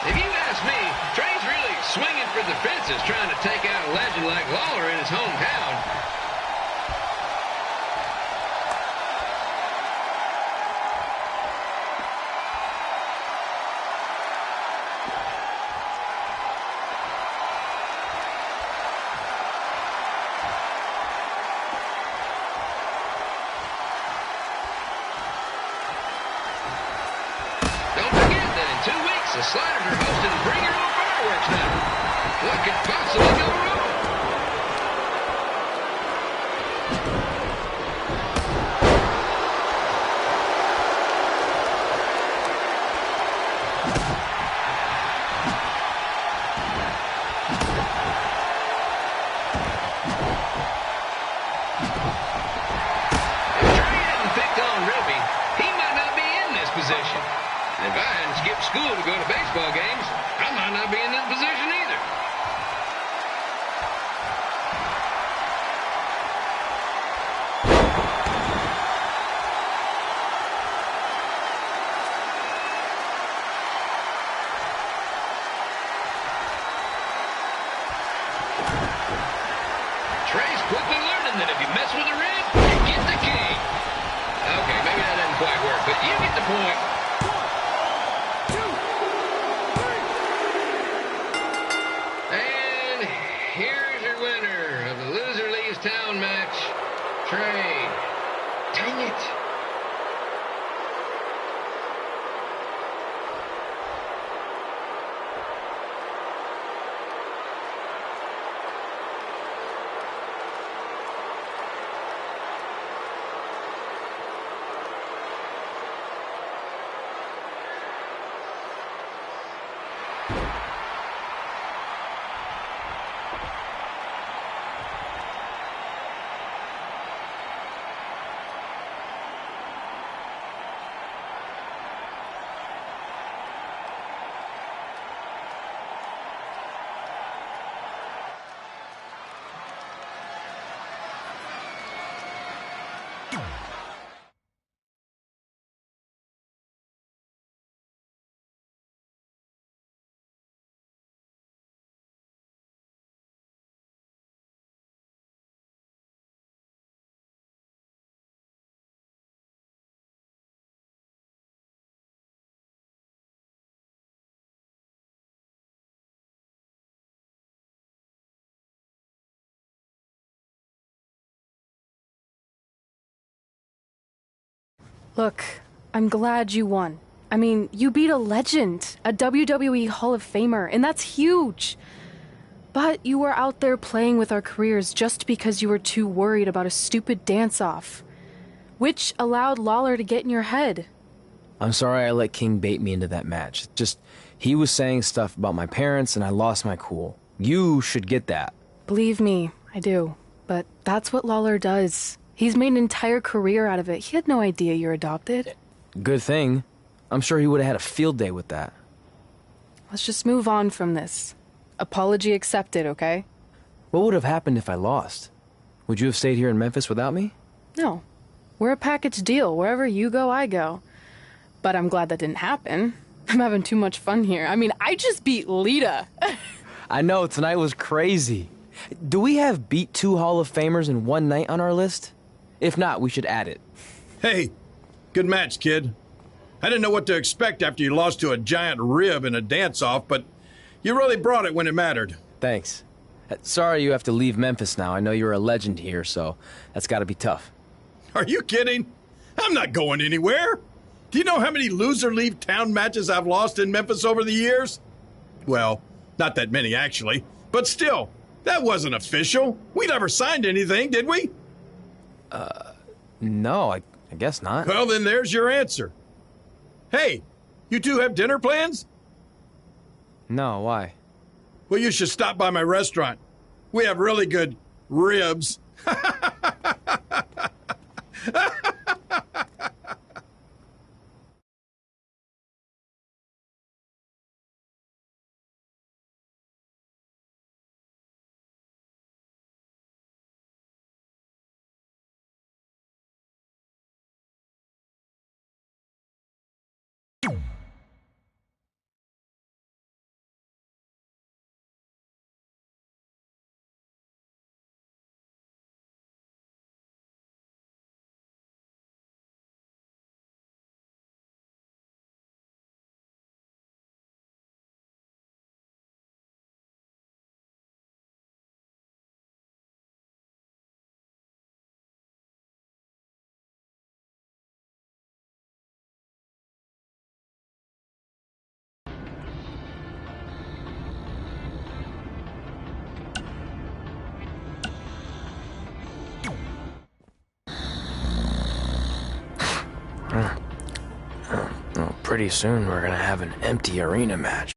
If you ask me, Trey's really swinging for the fences trying to take out a legend like Lawler in his hometown. Don't forget that in 2 weeks, the Sliders are hosting Bring Your Own Fireworks Night. What could possibly go wrong? If Trey hadn't picked on Rippy, he might not be in this position. And if I hadn't skipped school to go to baseball games, I might not be in this position either. Trey's quickly learning that if you mess with the red, you get the king. Okay, maybe that doesn't quite work, but you get the point. And here's your winner of the Loser Leaves Town match, Trey. Dang it. Look, I'm glad you won. I mean, you beat a legend, a WWE Hall of Famer, and that's huge. But you were out there playing with our careers just because you were too worried about a stupid dance-off, which allowed Lawler to get in your head. I'm sorry I let King bait me into that match. Just, he was saying stuff about my parents and I lost my cool. You should get that. Believe me, I do. But that's what Lawler does. He's made an entire career out of it. He had no idea you're adopted. Good thing. I'm sure he would have had a field day with that. Let's just move on from this. Apology accepted, okay? What would have happened if I lost? Would you have stayed here in Memphis without me? No. We're a package deal. Wherever you go, I go. But I'm glad that didn't happen. I'm having too much fun here. I mean, I just beat Lita. I know, tonight was crazy. Do we have beat 2 Hall of Famers in one night on our list? If not, we should add it. Hey, good match, kid. I didn't know what to expect after you lost to a giant rib in a dance-off, but you really brought it when it mattered. Thanks. Sorry you have to leave Memphis now. I know you're a legend here, so that's gotta be tough. Are you kidding? I'm not going anywhere. Do you know how many loser-leave-town matches I've lost in Memphis over the years? Well, not that many, actually. But still, that wasn't official. We never signed anything, did we? No, I guess not. Well, then there's your answer. Hey, you two have dinner plans? No, why? Well, you should stop by my restaurant. We have really good ribs. Pretty soon we're gonna have an empty arena match.